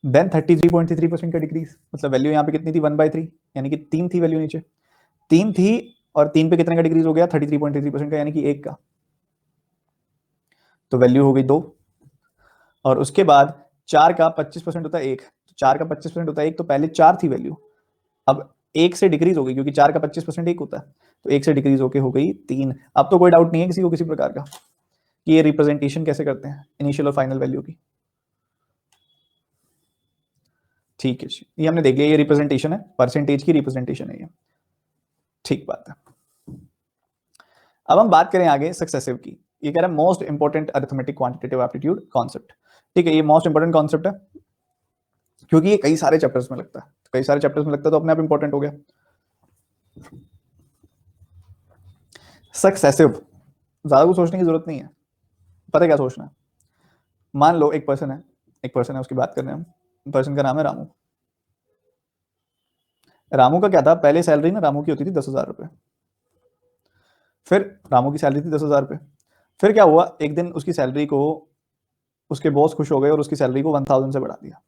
देन 33.33% का डिक्रीज, मतलब वैल्यू यहाँ पे कितनी थी? 1/3 यानी कि 3 थी वैल्यू, नीचे 3 थी और 3 पे कितने का डिक्रीज हो गया? 33.33% का, यानी कि 1 का, तो वैल्यू हो गई 2। और उसके बाद 4 का 25% होता है 1, तो 4 का 25% होता है 1, तो पहले 4 थी वैल्यू, अब 1 से डिक्रीज हो गई, क्योंकि 4 का 25% 1 होता है, तो 1 से डिक्रीज होके हो गई 3। अब तो कोई डाउट नहीं है किसी को किसी प्रकार का कि ये रिप्रेजेंटेशन कैसे करते हैं इनिशियल और फाइनल वैल्यू की। ठीक है जी, ये हमने देख लिया, ये रिप्रेजेंटेशन है, परसेंटेज की रिप्रेजेंटेशन है ये। ठीक बात है। अब हम बात करें आगे सक्सेसिव की। ये कह रहा है most important arithmetic quantitative aptitude concept. ठीक है, ये मोस्ट इंपोर्टेंट कॉन्सेप्ट है क्योंकि ये कई सारे चैप्टर्स में लगता है, कई सारे चैप्टर्स में लगता है, तो अपने आप इंपॉर्टेंट हो गया। सक्सेसिव, ज्यादा कुछ सोचने की जरूरत नहीं है, पता है क्या सोचना है। मान लो एक पर्सन है, एक पर्सन है, उसकी बात कर रहे हैं हम, पर्सन का नाम है रामू। रामू का क्या था, पहले सैलरी ना रामू की होती थी 10,000 रुपये। फिर रामू की सैलरी थी 10,000 रुपये। फिर क्या हुआ, एक दिन उसकी सैलरी को उसके बॉस खुश हो गए और उसकी सैलरी को 1,000 से बढ़ा दिया।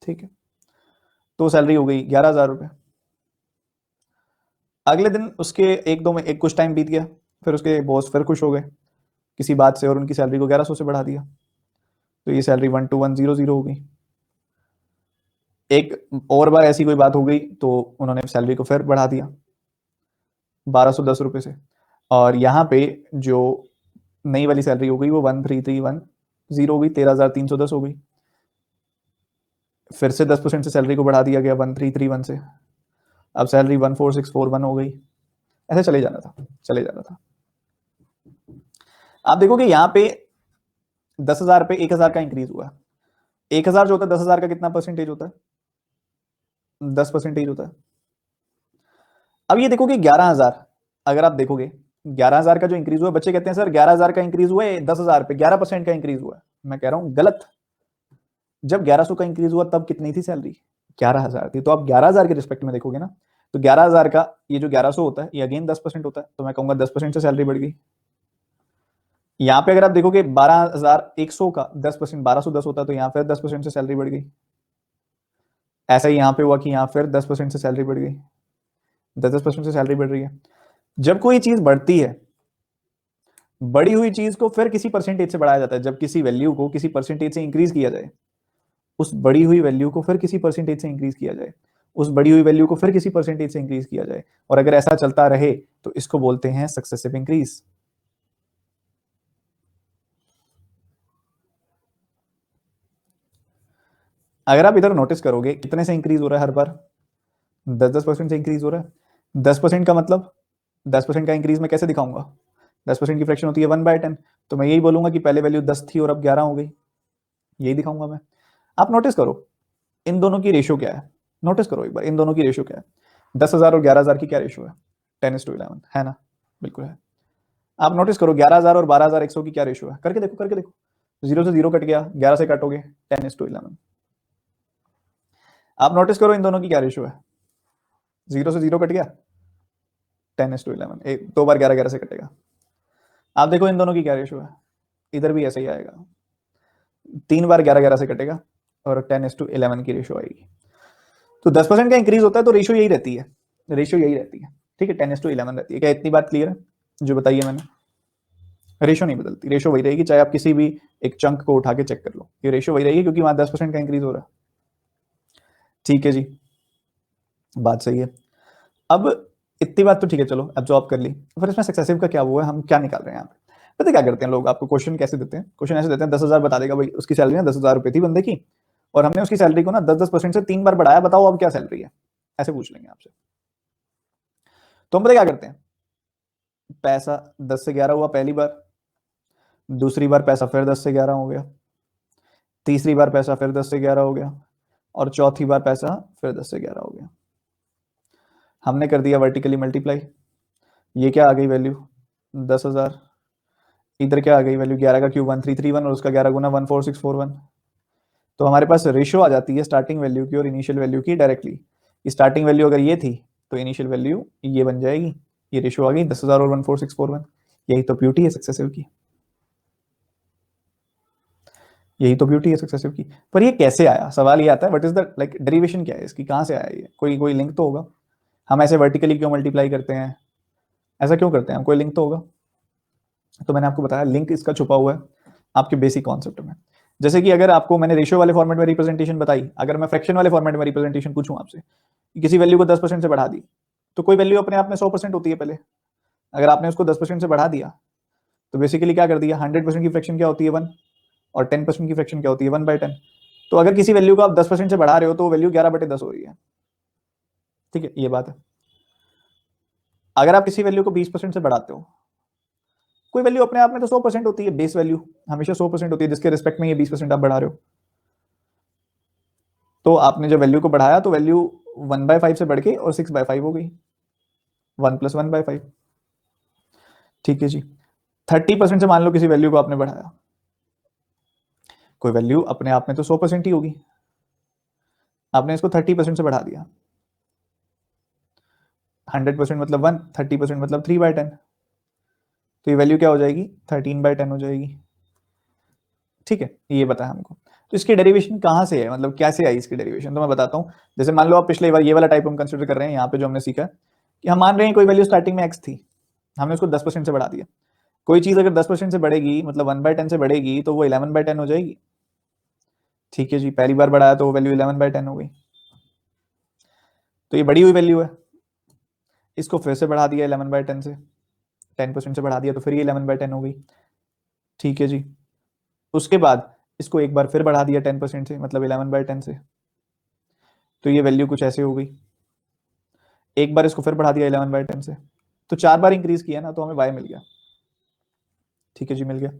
ठीक है, तो सैलरी हो गई 11,000 रुपये। अगले दिन उसके एक दो में एक कुछ टाइम बीत गया, फिर उसके बॉस फिर खुश हो गए किसी बात से और उनकी सैलरी को 1100 से बढ़ा दिया, तो ये सैलरी 12,100 हो गई। एक और बार ऐसी कोई बात हो गई तो उन्होंने सैलरी को फिर बढ़ा दिया 1,210 रुपये से, और यहाँ पे जो नई वाली सैलरी हो गई वो 13,310 हो गई, 13,310 हो गई। फिर से 10% से सैलरी को बढ़ा दिया गया 13,331 से, अब सैलरी 14,641 हो गई। ऐसे चले जाना था, चले जाना था। आप देखोगे यहाँ पे 10,000 पे 1,000 का इंक्रीज हुआ। 1,000 जो होता है 10,000 का कितना परसेंटेज होता है? 10% होता है। अब ये देखोगे 11,000, अगर आप देखोगे 11,000 का जो इंक्रीज हुआ, बच्चे कहते हैं सर 11,000 का इंक्रीज हुआ है 10,000 पे 11% का इंक्रीज हुआ है। मैं कह रहा हूं गलत। जब 1,100 का इंक्रीज हुआ तब कितनी थी सैलरी? 11,000 थी। तो आप 11,000 के रिस्पेक्ट में देखोगे ना, तो 11,000 का ये जो 1,100 होता है ये अगेन 10% होता है, तो मैं कहूंगा 10% से सैलरी बढ़ गई। यहाँ पे अगर आप देखोगे 12,100 का 10%, 1,210 होता है, तो यहाँ फिर 10% से सैलरी बढ़ गई। ऐसा ही यहाँ पे हुआ कि यहाँ फिर 10% से सैलरी बढ़ गई, 10% से सैलरी बढ़ रही है। जब कोई चीज बढ़ती है, बढ़ी हुई चीज को फिर किसी परसेंटेज से बढ़ाया जाता है। जब किसी वैल्यू को किसी परसेंटेज से इंक्रीज किया जाए, उस बढ़ी हुई वैल्यू को फिर किसी परसेंटेज से इंक्रीज किया जाए, उस बढ़ी हुई वैल्यू को फिर किसी परसेंटेज से इंक्रीज किया जाए, और अगर ऐसा चलता रहे तो इसको बोलते हैं सक्सेसिव इंक्रीज। अगर आप इधर नोटिस करोगे कितने से इंक्रीज हो रहा है हर बार? 10% से इंक्रीज हो रहा है। 10% का मतलब 10% का इंक्रीज मैं कैसे दिखाऊंगा? 10% की फ्रैक्शन होती है 1/10, तो मैं यही बोलूंगा कि पहले वैल्यू 10 थी और अब 11 हो गई, यही दिखाऊंगा मैं। आप नोटिस करो इन दोनों की रेशियो क्या है, नोटिस करो एक बार इन दोनों की रेशियो क्या है। 10,000 और 11,000 की क्या रेशियो है? 10:11 है ना? बिल्कुल है। आप नोटिस करो 11,000 और 12,100 की क्या रेशियो है, करके देखो, करके देखो। 0 से 0 कट गया, 11 से काटोगे 10:11। आप नोटिस करो इन दोनों की क्या रेशियो है। 0 से 0 कट गया, 10:11, एक दो बार 11 11 से कटेगा। आप देखो इन दोनों की क्या रेशियो है, इधर भी ऐसा ही आएगा, 3 बार 11 11 से कटेगा और 10:11 की रेशियो आएगी। तो 10% का इंक्रीज होता है तो रेशियो यही रहती है, रेशियो यही रहती है। ठीक है, 10:11 रहती है। क्या इतनी बात क्लियर है जो बताइए मैंने? रेशियो नहीं बदलती, रेशियो वही रहेगी, चाहे आप किसी भी एक चंक को उठा के चेक कर लो, ये रेशियो वही रहेगी क्योंकि वहां 10% का इंक्रीज हो रहा है। ठीक है जी, बात सही है। अब इतनी बात तो ठीक है, चलो एब्जॉर्ब कर ली। फिर इसमें सक्सेसिव का क्या हुआ है, हम क्या निकाल रहे हैं यहाँ पे? पता है क्या करते हैं लोग, आपको क्वेश्चन कैसे देते हैं? क्वेश्चन ऐसे देते हैं 10,000 बता देगा भाई, उसकी सैलरी ना 10,000 रुपये थी बंदे की, और हमने उसकी सैलरी को ना 10% से 3 बार बढ़ाया, बताओ अब क्या सैलरी है, ऐसे पूछ लेंगे आपसे। तो हम पता क्या करते हैं, पैसा 10 से 11 हुआ पहली बार, दूसरी बार पैसा फिर 10 से 11 हो गया, तीसरी बार पैसा फिर 10 से 11 हो गया, और चौथी बार पैसा फिर 10 से 11 हो गया। हमने कर दिया वर्टिकली मल्टीप्लाई, ये क्या आ गई वैल्यू 10,000, इधर क्या आ गई वैल्यू 11 का क्यूब 1331 और उसका 11 गुना 14641। तो हमारे पास रेशियो आ जाती है स्टार्टिंग वैल्यू की और इनिशियल वैल्यू की डायरेक्टली। स्टार्टिंग वैल्यू अगर ये थी तो इनिशियल वैल्यू ये बन जाएगी, ये रेशियो आ गई 10,000 और 14641। यही तो ब्यूटी है सक्सेसिव की, यही तो ब्यूटी है सक्सेसिव की। पर ये कैसे आया, सवाल ये आता है what is the like derivation क्या है इसकी, कहाँ से आया ये, कोई कोई लिंक तो होगा। हम ऐसे वर्टिकली क्यों मल्टीप्लाई करते हैं, ऐसा क्यों करते हैं हम, कोई लिंक तो होगा। तो मैंने आपको बताया लिंक इसका छुपा हुआ है आपके बेसिक कॉन्सेप्ट में। जैसे कि अगर आपको मैंने रेशियो वाले फॉर्मेट में रिप्रेजेंटेशन बताई, अगर मैं फ्रैक्शन वाले फॉर्मेट में रिप्रेजेंटेशन पूछूं आपसे कि किसी वैल्यू को 10% से बढ़ा दी, तो कोई वैल्यू अपने आप में 100% होती है पहले, अगर आपने उसको 10% से बढ़ा दिया तो बेसिकली क्या कर दिया, 100% की फ्रैक्शन क्या होती है 1, और 10% की फ्रैक्शन क्या होती है 1/10। तो अगर किसी वैल्यू को आप 10% से बढ़ा रहे हो तो वैल्यू 11/10 हो रही है, ठीक है, ये बात है। अगर आप किसी वैल्यू को 20% से बढ़ाते हो, कोई वैल्यू अपने आप में तो 100% होती है, बेस वैल्यू हमेशा 100% होती है जिसके रिस्पेक्ट में ये 20% आप बढ़ा रहे हो। तो आपने जब वैल्यू को बढ़ाया तो वैल्यू 1/5 से बढ़ के और 6/5 हो गई, 1 + 1/5, ठीक है जी। 30% से मान लो किसी वैल्यू को आपने बढ़ाया, कोई वैल्यू अपने आप में तो 100% ही होगी, आपने इसको 30% से बढ़ा दिया, 100% मतलब 1, 30% मतलब 3/10, तो ये वैल्यू क्या हो जाएगी 13/10 हो जाएगी, ठीक है, ये बताया हमको। तो इसकी डेरिवेशन कहाँ से है, मतलब कैसे आई इसकी डेरिवेशन, तो मैं बताता हूँ। जैसे मान लो आप पिछले बार ये वाला टाइप हम कंसिडर कर रहे हैं, यहाँ पे जो हमने सीखा कि हम मान रहे हैं कोई वैल्यू स्टार्टिंग में x थी, हमने उसको 10% से बढ़ा दिया। कोई चीज अगर 10% से बढ़ेगी मतलब 1/10 से बढ़ेगी तो वो 11/10 हो जाएगी, ठीक है जी। पहली बार बढ़ाया तो वो वैल्यू 11/10 हो गई, तो ये बढ़ी हुई वैल्यू है। इसको फिर से बढ़ा दिया 11/10 से, 10% से बढ़ा दिया तो फिर ये 11/10 हो गई, ठीक है जी। उसके बाद इसको एक बार फिर बढ़ा दिया 10% से, मतलब 11/10 से, तो ये वैल्यू कुछ ऐसे हो गई। एक बार इसको फिर बढ़ा दिया 11/10 से, तो 4 बार इंक्रीज किया ना, तो हमें y मिल गया, ठीक है जी, मिल गया।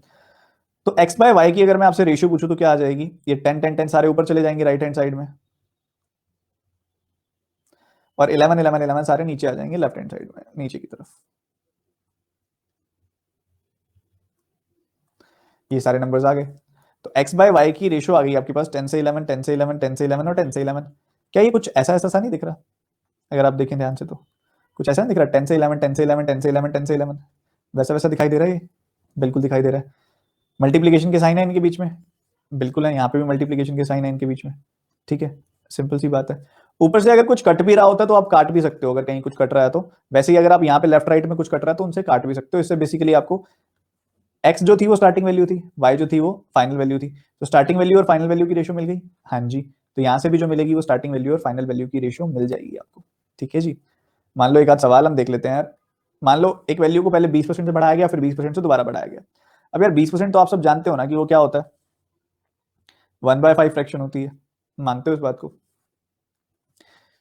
तो x/y की अगर मैं आपसे रेशियो पूछूं तो क्या आ जाएगी, ये 10 10 10 सारे ऊपर चले जाएंगे राइट हैंड साइड में, और 11 11 11 सारे नीचे आ जाएंगे लेफ्ट हैंड साइड में नीचे की तरफ। ये सारे नंबर्स आ गए, तो x/y की रेशियो आ गई आपके पास 10 से 11 10 से 11 10 से 11 और 10 से 11। क्या ये कुछ ऐसा ऐसा सा नहीं दिख रहा, अगर आप देखें ध्यान से तो कुछ ऐसा नहीं दिख रहा, 10 से 11 10 से 11 10 से 11 10 से 11, वैसा वैसा दिखाई दे रहा है, ये बिल्कुल दिखाई दे रहा है। मल्टीप्लीकेशन के साइन है इनके बीच में, बिल्कुल है, यहाँ पे भी मल्टीप्लीकेशन के साइन है इनके बीच में, ठीक है, सिंपल सी बात है। ऊपर से अगर कुछ कट भी रहा होता है तो आप काट भी सकते हो, अगर कहीं कुछ कट रहा है तो। वैसे ही अगर आप यहाँ पे लेफ्ट राइट में कुछ कट रहा है तो उनसे काट भी सकते हो। इससे बेसिकली आपको x जो थी वो स्टार्टिंग वैल्यू थी, y जो थी वो फाइनल वैल्यू थी, तो स्टार्टिंग वैल्यू और फाइनल वैल्यू की रेशियो मिल गई, हाँ जी। तो यहाँ से भी जो मिलेगी वो स्टार्टिंग वैल्यू और फाइनल वैल्यू की रेशियो मिल जाएगी आपको, ठीक है जी। मान लो एक आध सवाल हम देख लेते हैं यार। मान लो एक वैल्यू को पहले 20% से बढ़ाया गया, फिर 20% से दोबारा बढ़ाया गया। अब यार 20% तो आप सब जानते हो ना कि वो क्या होता है, 1/5 फ्रैक्शन होती है, मानते हो इस बात को।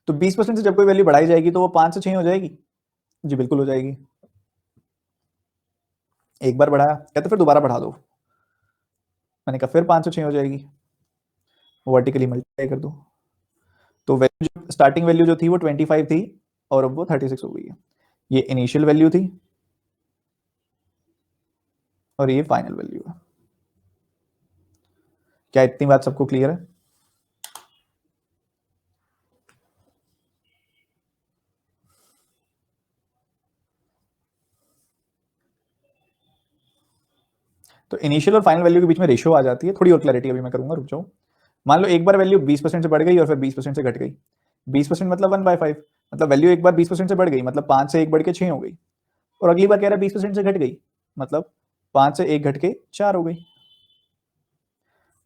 तो 20% से जब कोई वैल्यू बढ़ाई जाएगी तो वो 5 से 6 हो जाएगी, जी बिल्कुल हो जाएगी। एक बार बढ़ाया, कहते फिर दोबारा बढ़ा दो, मैंने कहा फिर 5 से 6 हो जाएगी, वर्टिकली मल्टीप्लाई कर दो। तो वैल्यू स्टार्टिंग वैल्यू जो थी वो 25 थी और अब वो 36 हो गई है। ये इनिशियल वैल्यू थी और ये फाइनल वैल्यू है। क्या इतनी बात सबको क्लियर है? तो इनिशियल और फाइनल वैल्यू के बीच में रेशियो आ जाती है, थोड़ी और क्लैरिटी अभी मैं करूंगा, रुक जाओ। मान लो एक बार वैल्यू 20% से बढ़ गई और फिर 20% से घट गई। 20% मतलब 1/5, मतलब वैल्यू एक बार 20% से बढ़ गई मतलब 5 से 1 बढ़ के 6 हो गई, और अगली बार कह रहा है 20% से घट गई मतलब 5 से 1 घट के 4 हो गई।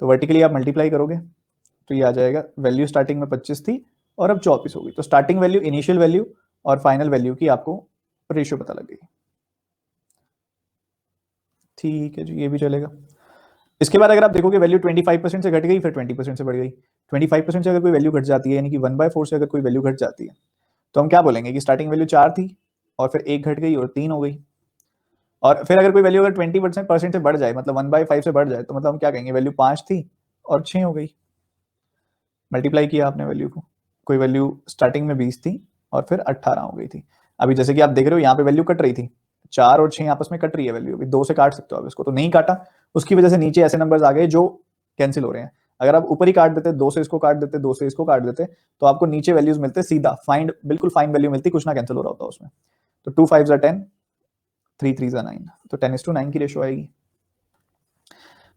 तो वर्टिकली आप मल्टीप्लाई करोगे तो ये आ जाएगा, वैल्यू स्टार्टिंग में 25 थी और अब 24 हो गई। तो स्टार्टिंग वैल्यू, इनिशियल वैल्यू और फाइनल वैल्यू की आपको रेशियो पता लग गई, ठीक है जी, ये भी चलेगा। इसके बाद अगर आप देखोगे वैल्यू 25% से घट गई फिर 20% से बढ़ गई। 25% से अगर कोई वैल्यू घट जाती है, यानी कि 1/4 से अगर कोई वैल्यू घट जाती है, तो हम क्या बोलेंगे कि स्टार्टिंग वैल्यू 4 थी और फिर 1 घट गई और 3 हो गई। और फिर अगर कोई वैल्यू अगर 20% से बढ़ जाए, मतलब 1/5 से बढ़ जाए, तो मतलब हम क्या कहेंगे, वैल्यू 5 थी और 6 हो गई। मल्टीप्लाई किया आपने वैल्यू को, कोई वैल्यू स्टार्टिंग में 20 थी और फिर 18 हो गई थी। अभी जैसे कि आप देख रहे हो यहाँ पे वैल्यू कट रही थी, 4 और 6 आपस में कट रही है वैल्यू, अभी 2 से काट सकते हो आप इसको, तो नहीं काटा, उसकी वजह से नीचे ऐसे नंबर्स आ गए जो कैंसिल हो रहे हैं। अगर आप ऊपर ही काट देते, 2 से इसको काट देते, 2 से इसको काट देते, तो आपको नीचे वैल्यूज मिलते सीधा फाइंड, बिल्कुल फाइन वैल्यू मिलती, कुछ ना कैंसिल हो रहा होता उसमें। तो 2 5 10, 3 3 9, तो 10:9 की रेशो आएगी।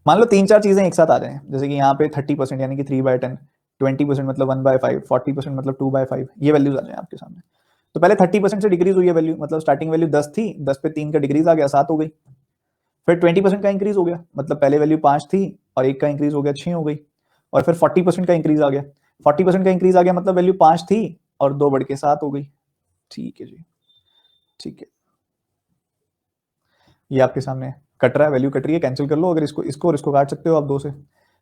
मान लो 3-4 चीजें एक साथ आ जाए, जैसे कि यहाँ पे 30% यानी कि 3/10, 20% मतलब 1/5, 40% मतलब 2/5, ये वैल्यूज आ जाए आपके सामने। तो पहले 30% से डिक्रीज हुई है वैल्यू, मतलब स्टार्टिंग वैल्यू 10 थी, 10 पे 3 का डिक्रीज आ गया, 7 हो गई। फिर 20% का इंक्रीज हो गया, मतलब पहले वैल्यू 5 थी और 1 का इंक्रीज हो गया, 6 हो गई। और फिर 40% का इंक्रीज आ गया, 40% का इंक्रीज आ गया, मतलब वैल्यू 5 थी और 2 बढ़ के 7 हो गई। ठीक है जी, ठीक है, ये आपके सामने कट रहा है, वैल्यू कट रही है, कैंसिल कर लो। अगर इसको इसको और इसको काट सकते हो आप,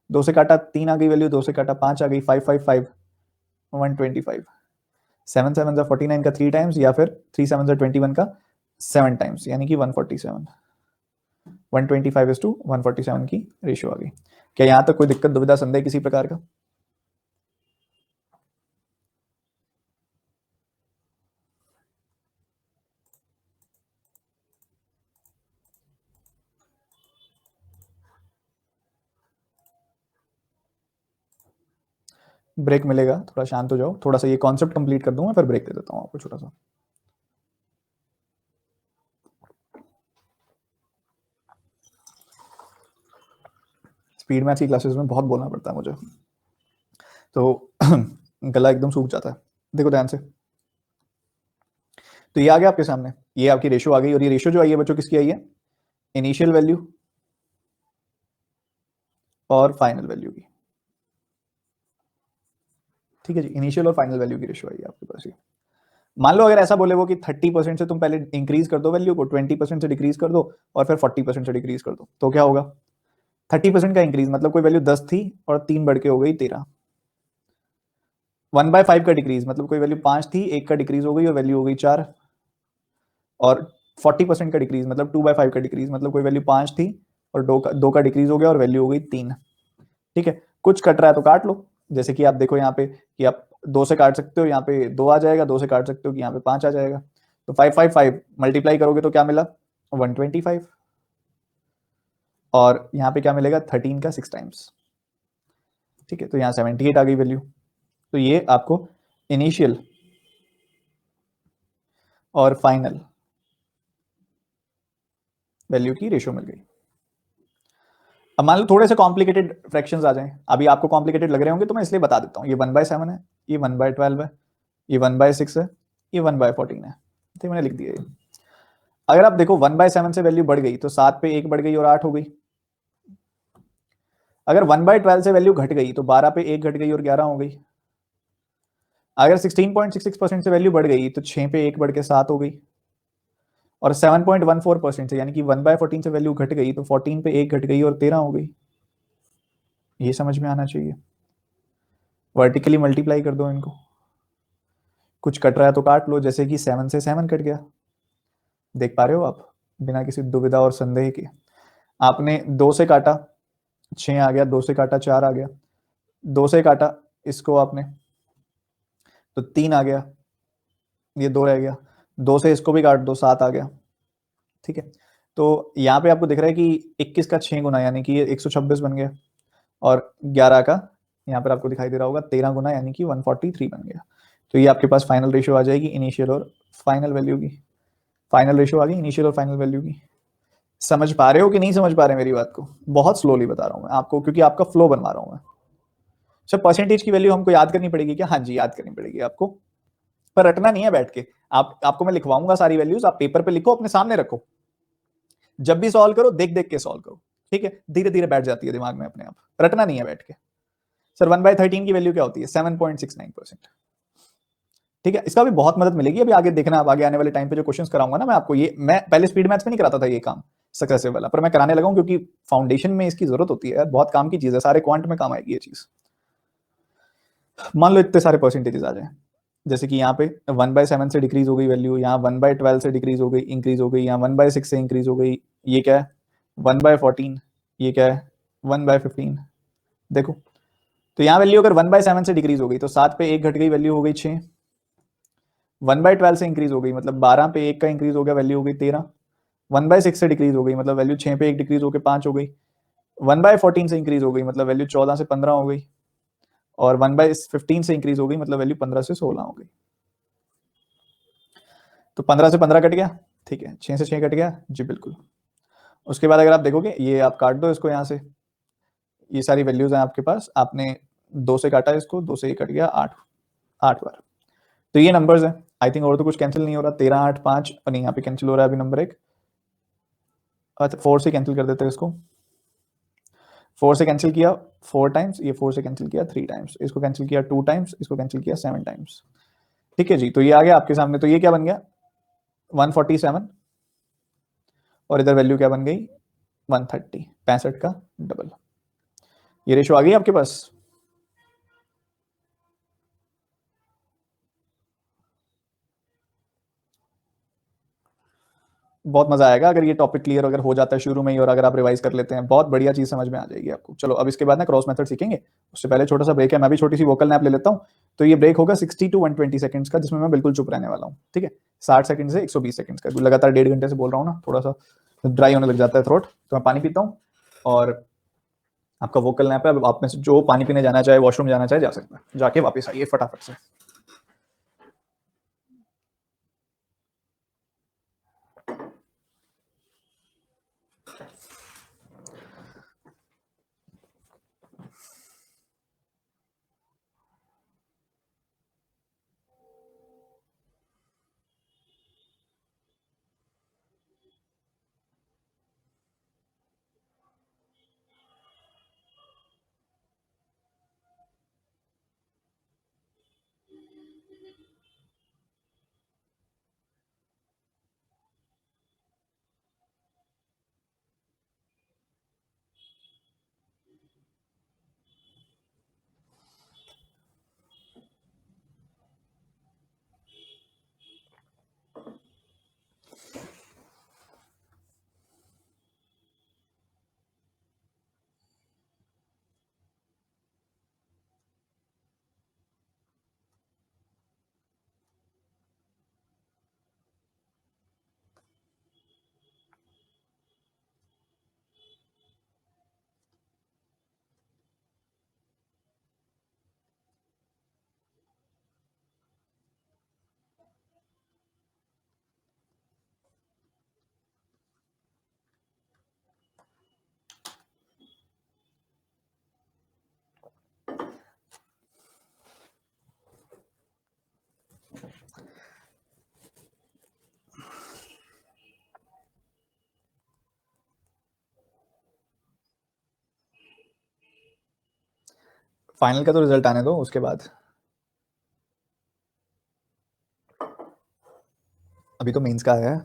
2 से काटा 3 आ गई वैल्यू, 2 से काटा 5 आ गई, 5 5 5 125, 7 7 जा 49 का 3 टाइम्स, या फिर 3 7 जा 21 का 7 टाइम्स, यानी कि 147, 125:147 की रेशियो आ गई। क्या यहाँ तक कोई दिक्कत, दुविधा, संदेह किसी प्रकार का? ब्रेक मिलेगा, थोड़ा शांत हो जाओ, थोड़ा सा ये कॉन्सेप्ट कंप्लीट कर दूंगा, फिर ब्रेक दे देता हूँ आपको छोटा सा। स्पीड मैथ्स की क्लासेस में बहुत बोलना पड़ता है मुझे, तो गला एकदम सूख जाता है। देखो ध्यान से, तो ये आ गया आपके सामने, ये आपकी रेशो आ गई, और ये रेशो जो आई है बच्चों किसकी आई है? इनिशियल वैल्यू और फाइनल वैल्यू की। ठीक है जी, इनिशियल और फाइनल वैल्यू की रेशो आई है आपके पास ये। मान लो अगर ऐसा बोले वो कि 30% से तुम पहले इंक्रीज कर दो वैल्यू को, 20% से डिक्रीज कर दो, और फिर 40% से डिक्रीज कर दो, तो क्या होगा? 30% का इंक्रीज मतलब कोई वैल्यू 10 थी और 3 बढ़ के हो गई 13। 1/5 का डिक्रीज मतलब कोई वैल्यू 5 थी, 1 का डिक्रीज हो गई और वैल्यू हो गई 4। और 40% का डिक्रीज मतलब 2/5 का डिक्रीज मतलब कोई वैल्यू 5 थी और 2 का डिक्रीज हो गया और वैल्यू हो गई 3। ठीक है, कुछ कट रहा है तो काट लो, जैसे कि आप देखो यहाँ पे कि आप 2 से काट सकते हो, यहाँ पे 2 आ जाएगा, 2 से काट सकते हो कि यहाँ पे 5 आ जाएगा। तो 5 5 5 मल्टीप्लाई करोगे तो क्या मिला? 125। और यहाँ पे क्या मिलेगा? 13 का 6 टाइम्स। ठीक है, तो यहाँ 78 आ गई वैल्यू। तो ये आपको इनिशियल और फाइनल वैल्यू की रेशियो मिल गई। अब मान लो थोड़े से कॉम्प्लिकेटेड फ्रैक्शंस आ जाएं, अभी आपको कॉम्प्लिकेटेड लग रहे होंगे तो मैं इसलिए बता देता हूँ। ये 1/7 है, ये 1/12 है, ये 1/6 है, ये 1/14 है, तो मैंने लिख दिया ये। अगर आप देखो 1/7 से वैल्यू बढ़ गई तो 7 पे 1 बढ़ गई और 8 हो गई। अगर 1/12 से वैल्यू घट गई तो 12 पे 1 घट गई और 11 हो गई। अगर 16.66% से वैल्यू बढ़ गई तो 6 पे 1 बढ़ के 7 हो गई। और 7.14% से यानी कि 1/14 से वैल्यू घट गई तो 14 पे 1 घट गई और 13 हो गई। ये समझ में आना चाहिए। वर्टिकली मल्टीप्लाई कर दो इनको, कुछ कट रहा है तो काट लो, जैसे कि 7 से 7 कट गया, देख पा रहे हो आप, बिना किसी दुविधा और संदेह के। आपने 2 से काटा 6 आ गया, 2 से काटा 4 आ गया, 2 से काटा इसको आपने तो 3 आ गया, ये 2 रह गया, 2 से इसको भी काट दो 7 आ गया। ठीक है, तो यहाँ पे आपको दिख रहा है कि 21 का 6 गुना यानी कि ये 126 बन गया, और 11 का यहाँ पर आपको दिखाई दे रहा होगा 13 गुना यानी कि 143 बन गया। तो ये आपके पास फाइनल रेशियो आ जाएगी इनिशियल और फाइनल वैल्यू की। फाइनल रेशियो आ गई इनिशियल और फाइनल वैल्यू की। समझ पा रहे हो कि नहीं समझ पा रहे मेरी बात को? बहुत स्लोली बता रहा हूँ मैं आपको, क्योंकि आपका फ्लो बनवा रहा हूँ मैं। सर परसेंटेज की वैल्यू हमको याद करनी पड़ेगी क्या? हाँ जी, याद करनी पड़ेगी आपको, पर रटना नहीं है बैठ के। आपको मैं लिखवाऊंगा सारी वैल्यूज, आप पेपर पे लिखो, अपने सामने रखो, जब भी सॉल्व करो देख देख के सॉल्व करो। ठीक है, धीरे धीरे बैठ जाती है दिमाग में अपने आप, रटना नहीं है बैठ के। सर 1/13 की वैल्यू क्या होती है? 7.69%। ठीक है, इसका भी बहुत मदद मिलेगी अभी आगे देखना, अब आगे आने वाले टाइम पे जो क्वेश्चंस कराऊंगा ना मैं आपको, ये मैं पहले स्पीड मैथ्स में नहीं कराता था ये काम सक्सेसिव वाला, पर मैं कराने लगा हूं क्योंकि फाउंडेशन में इसकी जरूरत होती है यार, बहुत काम की चीज है, सारे क्वांट में काम आएगी ये चीज। मान लो इतने सारे परसेंटेजेस आ जाए, जैसे कि यहाँ पे 1/7 से डिक्रीज हो गई वैल्यू, यहाँ 1/12 से डिक्रीज हो गई, इंक्रीज हो गई, यहाँ 1/6 से इंक्रीज हो गई, ये क्या है 1/14, ये क्या है 1/15। देखो, तो यहाँ वैल्यू अगर 1/7 से डिक्रीज हो गई तो 7 पे 1 घट गई, वैल्यू हो गई 6। 1/12 से इंक्रीज हो गई, मतलब 12 पे 1 का इंक्रीज हो गया, वैल्यू हो गई 13। 1/6 से डिक्रीज हो गई, मतलब वैल्यू 6 पे 1 डिक्रीज होकर 5 हो गई। 1/14 से इंक्रीज हो गई, मतलब वैल्यू 14 से 15 हो गई। और 1/15 से इंक्रीज हो गई, मतलब वैल्यू 15 से 16 हो गई। तो 15 से 15 कट गया, ठीक है, 6 से 6 कट गया जी, बिल्कुल। उसके बाद अगर आप देखोगे, ये आप काट दो इसको यहाँ से, ये सारी वैल्यूज हैं आपके पास, आपने 2 से काटा इसको, 2 से ये कट गया 8, 8 बार। तो ये नंबर्स हैं, आई थिंक और तो कुछ कैंसिल नहीं हो रहा, 13, 8, 5, और नहीं यहाँ पे कैंसिल हो रहा है अभी नंबर 1। अच्छा 4 से कैंसिल कर देते हैं इसको, 4 से कैंसिल किया 4 टाइम्स, ये 4 से कैंसिल किया 3 टाइम्स, इसको कैंसिल किया 2 टाइम्स, इसको कैंसिल किया 7 टाइम्स। ठीक है जी, तो ये आ गया आपके सामने। तो ये क्या बन गया 147, और इधर वैल्यू क्या बन गई 130, 65 का डबल। ये रेशो आ गई आपके पास। बहुत मजा आएगा अगर ये टॉपिक क्लियर अगर हो जाता है शुरू में ही, और अगर आप रिवाइज कर लेते हैं, बहुत बढ़िया चीज समझ में आ जाएगी आपको। चलो अब इसके बाद ना क्रॉस मेथड सीखेंगे, उससे पहले छोटा सा ब्रेक है, मैं भी छोटी सी वोकल नैप ले लेता हूँ। तो ये ब्रेक होगा 60 to 120 सेकंड्स का, जिसमें मैं बिल्कुल चुप रहने वाला हूँ, ठीक है। 60 सेकंड से 120 सेकंड्स का, लगातार 1.5 घंटे से बोल रहा हूँ ना, थोड़ा सा ड्राई होने लग जाता है थ्रोट, तो मैं पानी पीता हूँ। और आपका वोकल नैप है, अब आप में से जो पानी पीने जाना चाहे, वॉशरूम जाना चाहे, जा सकता है, जाके वापस आइए फटाफट से। फाइनल का तो रिजल्ट आने दो, उसके बाद। अभी तो मेंस का आया है।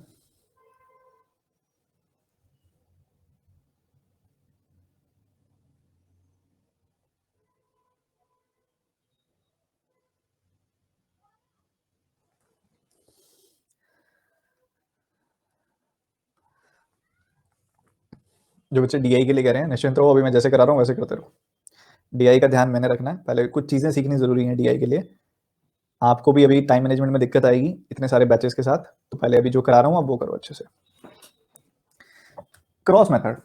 जो बच्चे डीआई के लिए कह रहे हैं, निश्चिंत रहो, अभी मैं जैसे करा रहा हूँ वैसे करते रहो। डीआई का ध्यान मैंने रखना है, पहले कुछ चीजें सीखनी जरूरी है डीआई के लिए। आपको भी अभी टाइम मैनेजमेंट में दिक्कत आएगी इतने सारे बैचेस के साथ, तो पहले अभी जो करा रहा हूँ आप वो करो अच्छे से। क्रॉस मेथड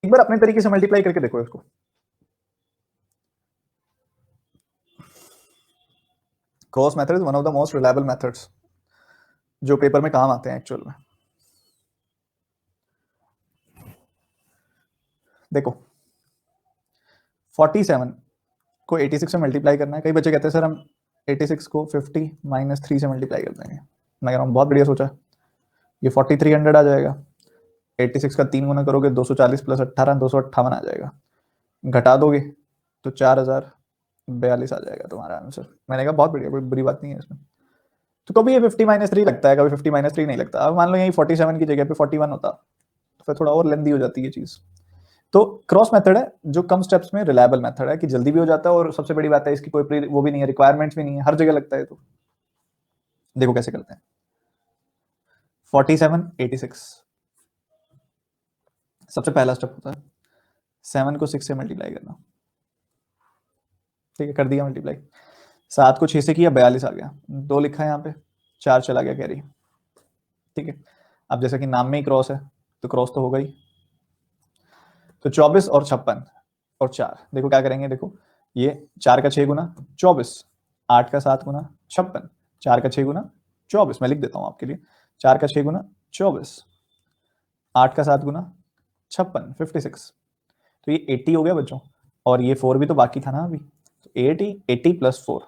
एक बार अपने तरीके से मल्टीप्लाई करके देखो इसको। Cross method is one of the most reliable methods जो पेपर में काम आते हैं एक्चुअल में। देखो 47 को 86 से मल्टीप्लाई करना है। कई बच्चे कहते हैं सर हम 86 को 50 माइनस 3 से मल्टीप्लाई कर देंगे। मैं कह रहा हूँ बहुत बढ़िया सोचा, ये 4300 आ जाएगा। 86 का 3 गुना करोगे 240 प्लस 18 258 आ जाएगा। घटा दोगे तो 4042 आ जाएगा तुम्हारा आंसर। मैंने कहा बहुत बढ़िया, कोई बुरी बात नहीं है इसमें। तो कभी ये 50 माइनस 3 लगता है, कभी 50 माइनस 3 नहीं लगता। अब मान लो यही 47 की जगह पे 41 होता तो फिर थोड़ा और लेंदी हो जाती है चीज। तो क्रॉस मेथड है जो कम स्टेप्स में रिलायबल मेथड है, कि जल्दी भी हो जाता है, और सबसे बड़ी बात है इसकी कोई वो भी नहीं है, रिक्वायरमेंट्स भी नहीं है, हर जगह लगता है। तो देखो कैसे करते हैं। 47 86, सबसे पहला स्टेप होता है 7 को 6 से मल्टीप्लाई करना। ठीक है, कर दिया मल्टीप्लाई। 7 को 6 से किया 42 आ गया, 2 लिखा है यहाँ पे, 4 चला गया कैरी। ठीक है, अब जैसा कि नाम में ही क्रॉस है तो क्रॉस तो होगा ही। तो 24 और 56 और 4, देखो क्या करेंगे, देखो ये 4 का 6 गुना 24, 8 का 7 गुना 56, 4 का 6 गुना 24, मैं लिख देता हूँ आपके लिए, 4 का 6 गुना 24, 8 का 7 गुना 56, 56। तो ये 80 हो गया बच्चों, और ये 4 भी तो बाकी था ना अभी, तो 80 प्लस 4,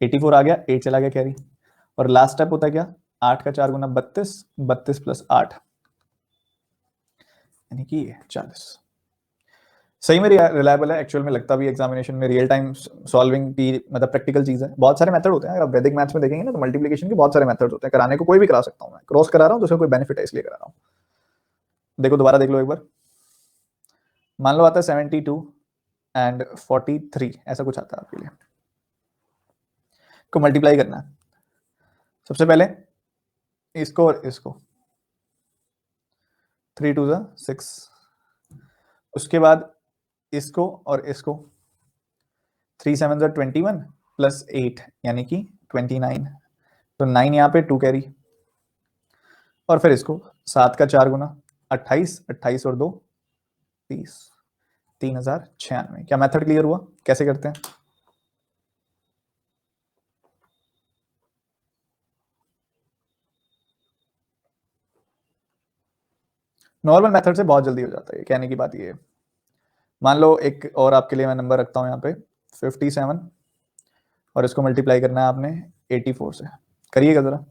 84 आ गया, 8 चला गया कैरी। और लास्ट स्टेप होता है क्या, 8 का 4 गुना 32, 32 प्लस 8 यानी कि 40। सही में रिलायबल है, एक्चुअल में लगता भी एग्जामिनेशन में रियल टाइम सॉल्विंग की मतलब प्रैक्टिकल चीज है। बहुत सारे मेथड होते हैं, अगर आप वैदिक मैथ्स में देखेंगे ना तो मल्टीप्लिकेशन के बहुत सारे मेथड्स होते हैं, कराने को कोई भी करा सकता हूँ मैं, क्रॉस करा रहा हूँ तो उसका कोई बेनिफिट है इसलिए करा रहा हूँ। देखो दोबारा देख लो एक बार, मान लो आता है 72 एंड 43, ऐसा कुछ आता है आपके लिए, को मल्टीप्लाई करना है। सबसे पहले इसको और इसको, 3 2 6, उसके बाद इसको और इसको, 3 7 21 प्लस 8 यानी कि 29, तो 9 यहाँ पे 2 कैरी, और फिर इसको 7 का 4 गुना 28, 28 और 2 30, 3096। क्या मेथड क्लियर हुआ, कैसे करते हैं? नॉर्मल मेथड से बहुत जल्दी हो जाता है, कहने की बात ये है। मान लो एक और आपके लिए मैं नंबर रखता हूं यहाँ पे 57, और इसको मल्टीप्लाई करना है आपने 84 से, करिएगा जरा।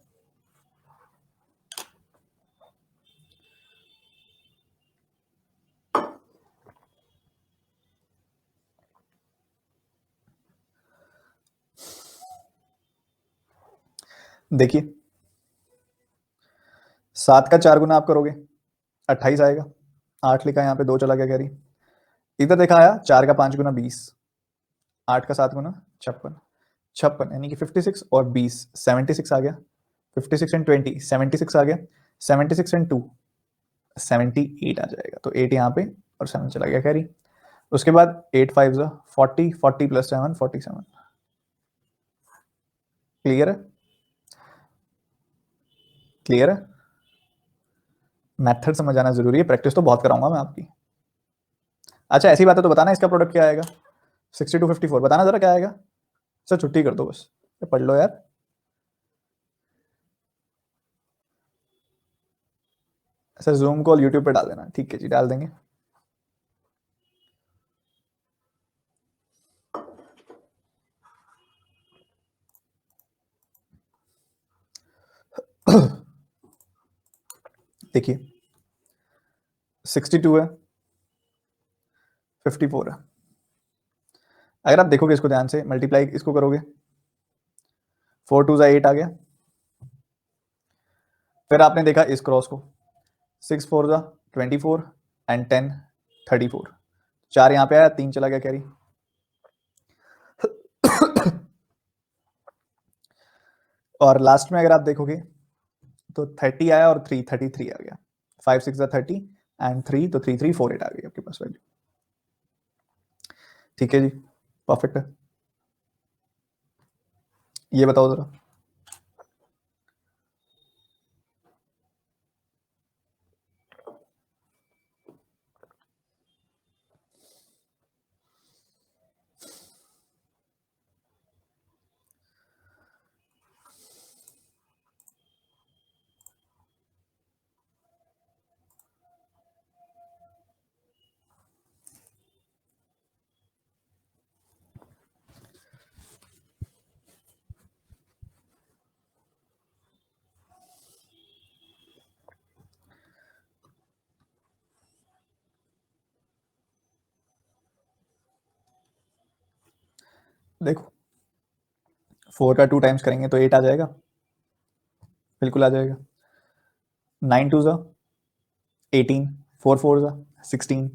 देखिए 7 का 4 गुना आप करोगे 28 आएगा, 8 लिखा है यहाँ पे, 2 चला गया कैरी। इधर देखा आया 4 का 5 गुना 20, 8 का 7 गुना 56, 56 यानी कि 56 और 20 76 आ गया, 56 एंड 20 76 आ गया, 76 एंड 2 78 आ जाएगा, तो 8 यहाँ पे और 7 चला गया कैरी। उसके बाद 8 5 40, 40 प्लस 7 47। क्लियर है, क्लियर है? मेथड समझ आना जरूरी है, प्रैक्टिस तो बहुत कराऊंगा मैं आपकी। अच्छा ऐसी बात है तो बताना इसका प्रोडक्ट क्या आएगा, 62 54 बताना जरा क्या आएगा। सर छुट्टी कर दो बस, पढ़ लो यार। सर जूम कॉल यूट्यूब पे डाल देना, ठीक है जी डाल देंगे। देखिए 62 है, 54 है, अगर आप देखोगे इसको ध्यान से, मल्टीप्लाई इसको करोगे 4 2 8 आ गया। फिर आपने देखा इस क्रॉस को, 6 4 24 एंड 10 34, 4 यहाँ पे आया, 3 चला गया कैरी। और लास्ट में अगर आप देखोगे तो 30 आया और 3 33 आ गया, 5 6 30 एंड 3, तो 3 3 4 8 आ गई आपके पास वैल्यू। ठीक है जी, परफेक्ट है। ये बताओ जरा, देखो 4 का 2 टाइम्स करेंगे तो 8 आ जाएगा, बिल्कुल आ जाएगा। 9 2 18, 4 4 16,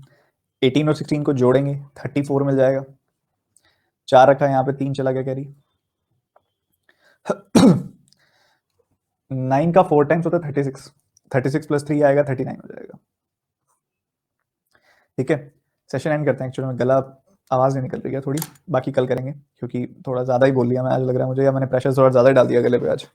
18 और 16 को जोड़ेंगे 34 मिल जाएगा। 4 रखा है यहाँ पे, 3 चला गया कैरी। 9 का 4 टाइम्स होता है 36, 36 प्लस 3 आएगा 39 हो जाएगा। ठीक है, सेशन एंड करते हैं, एक्चुअली में गला आवाज नहीं निकल रही है थोड़ी, बाकी कल करेंगे क्योंकि थोड़ा ज्यादा ही बोल लिया मैं आज, लग रहा है मुझे, या मैंने प्रेशर थोड़ा ज्यादा ही डाल दिया गले पे आज।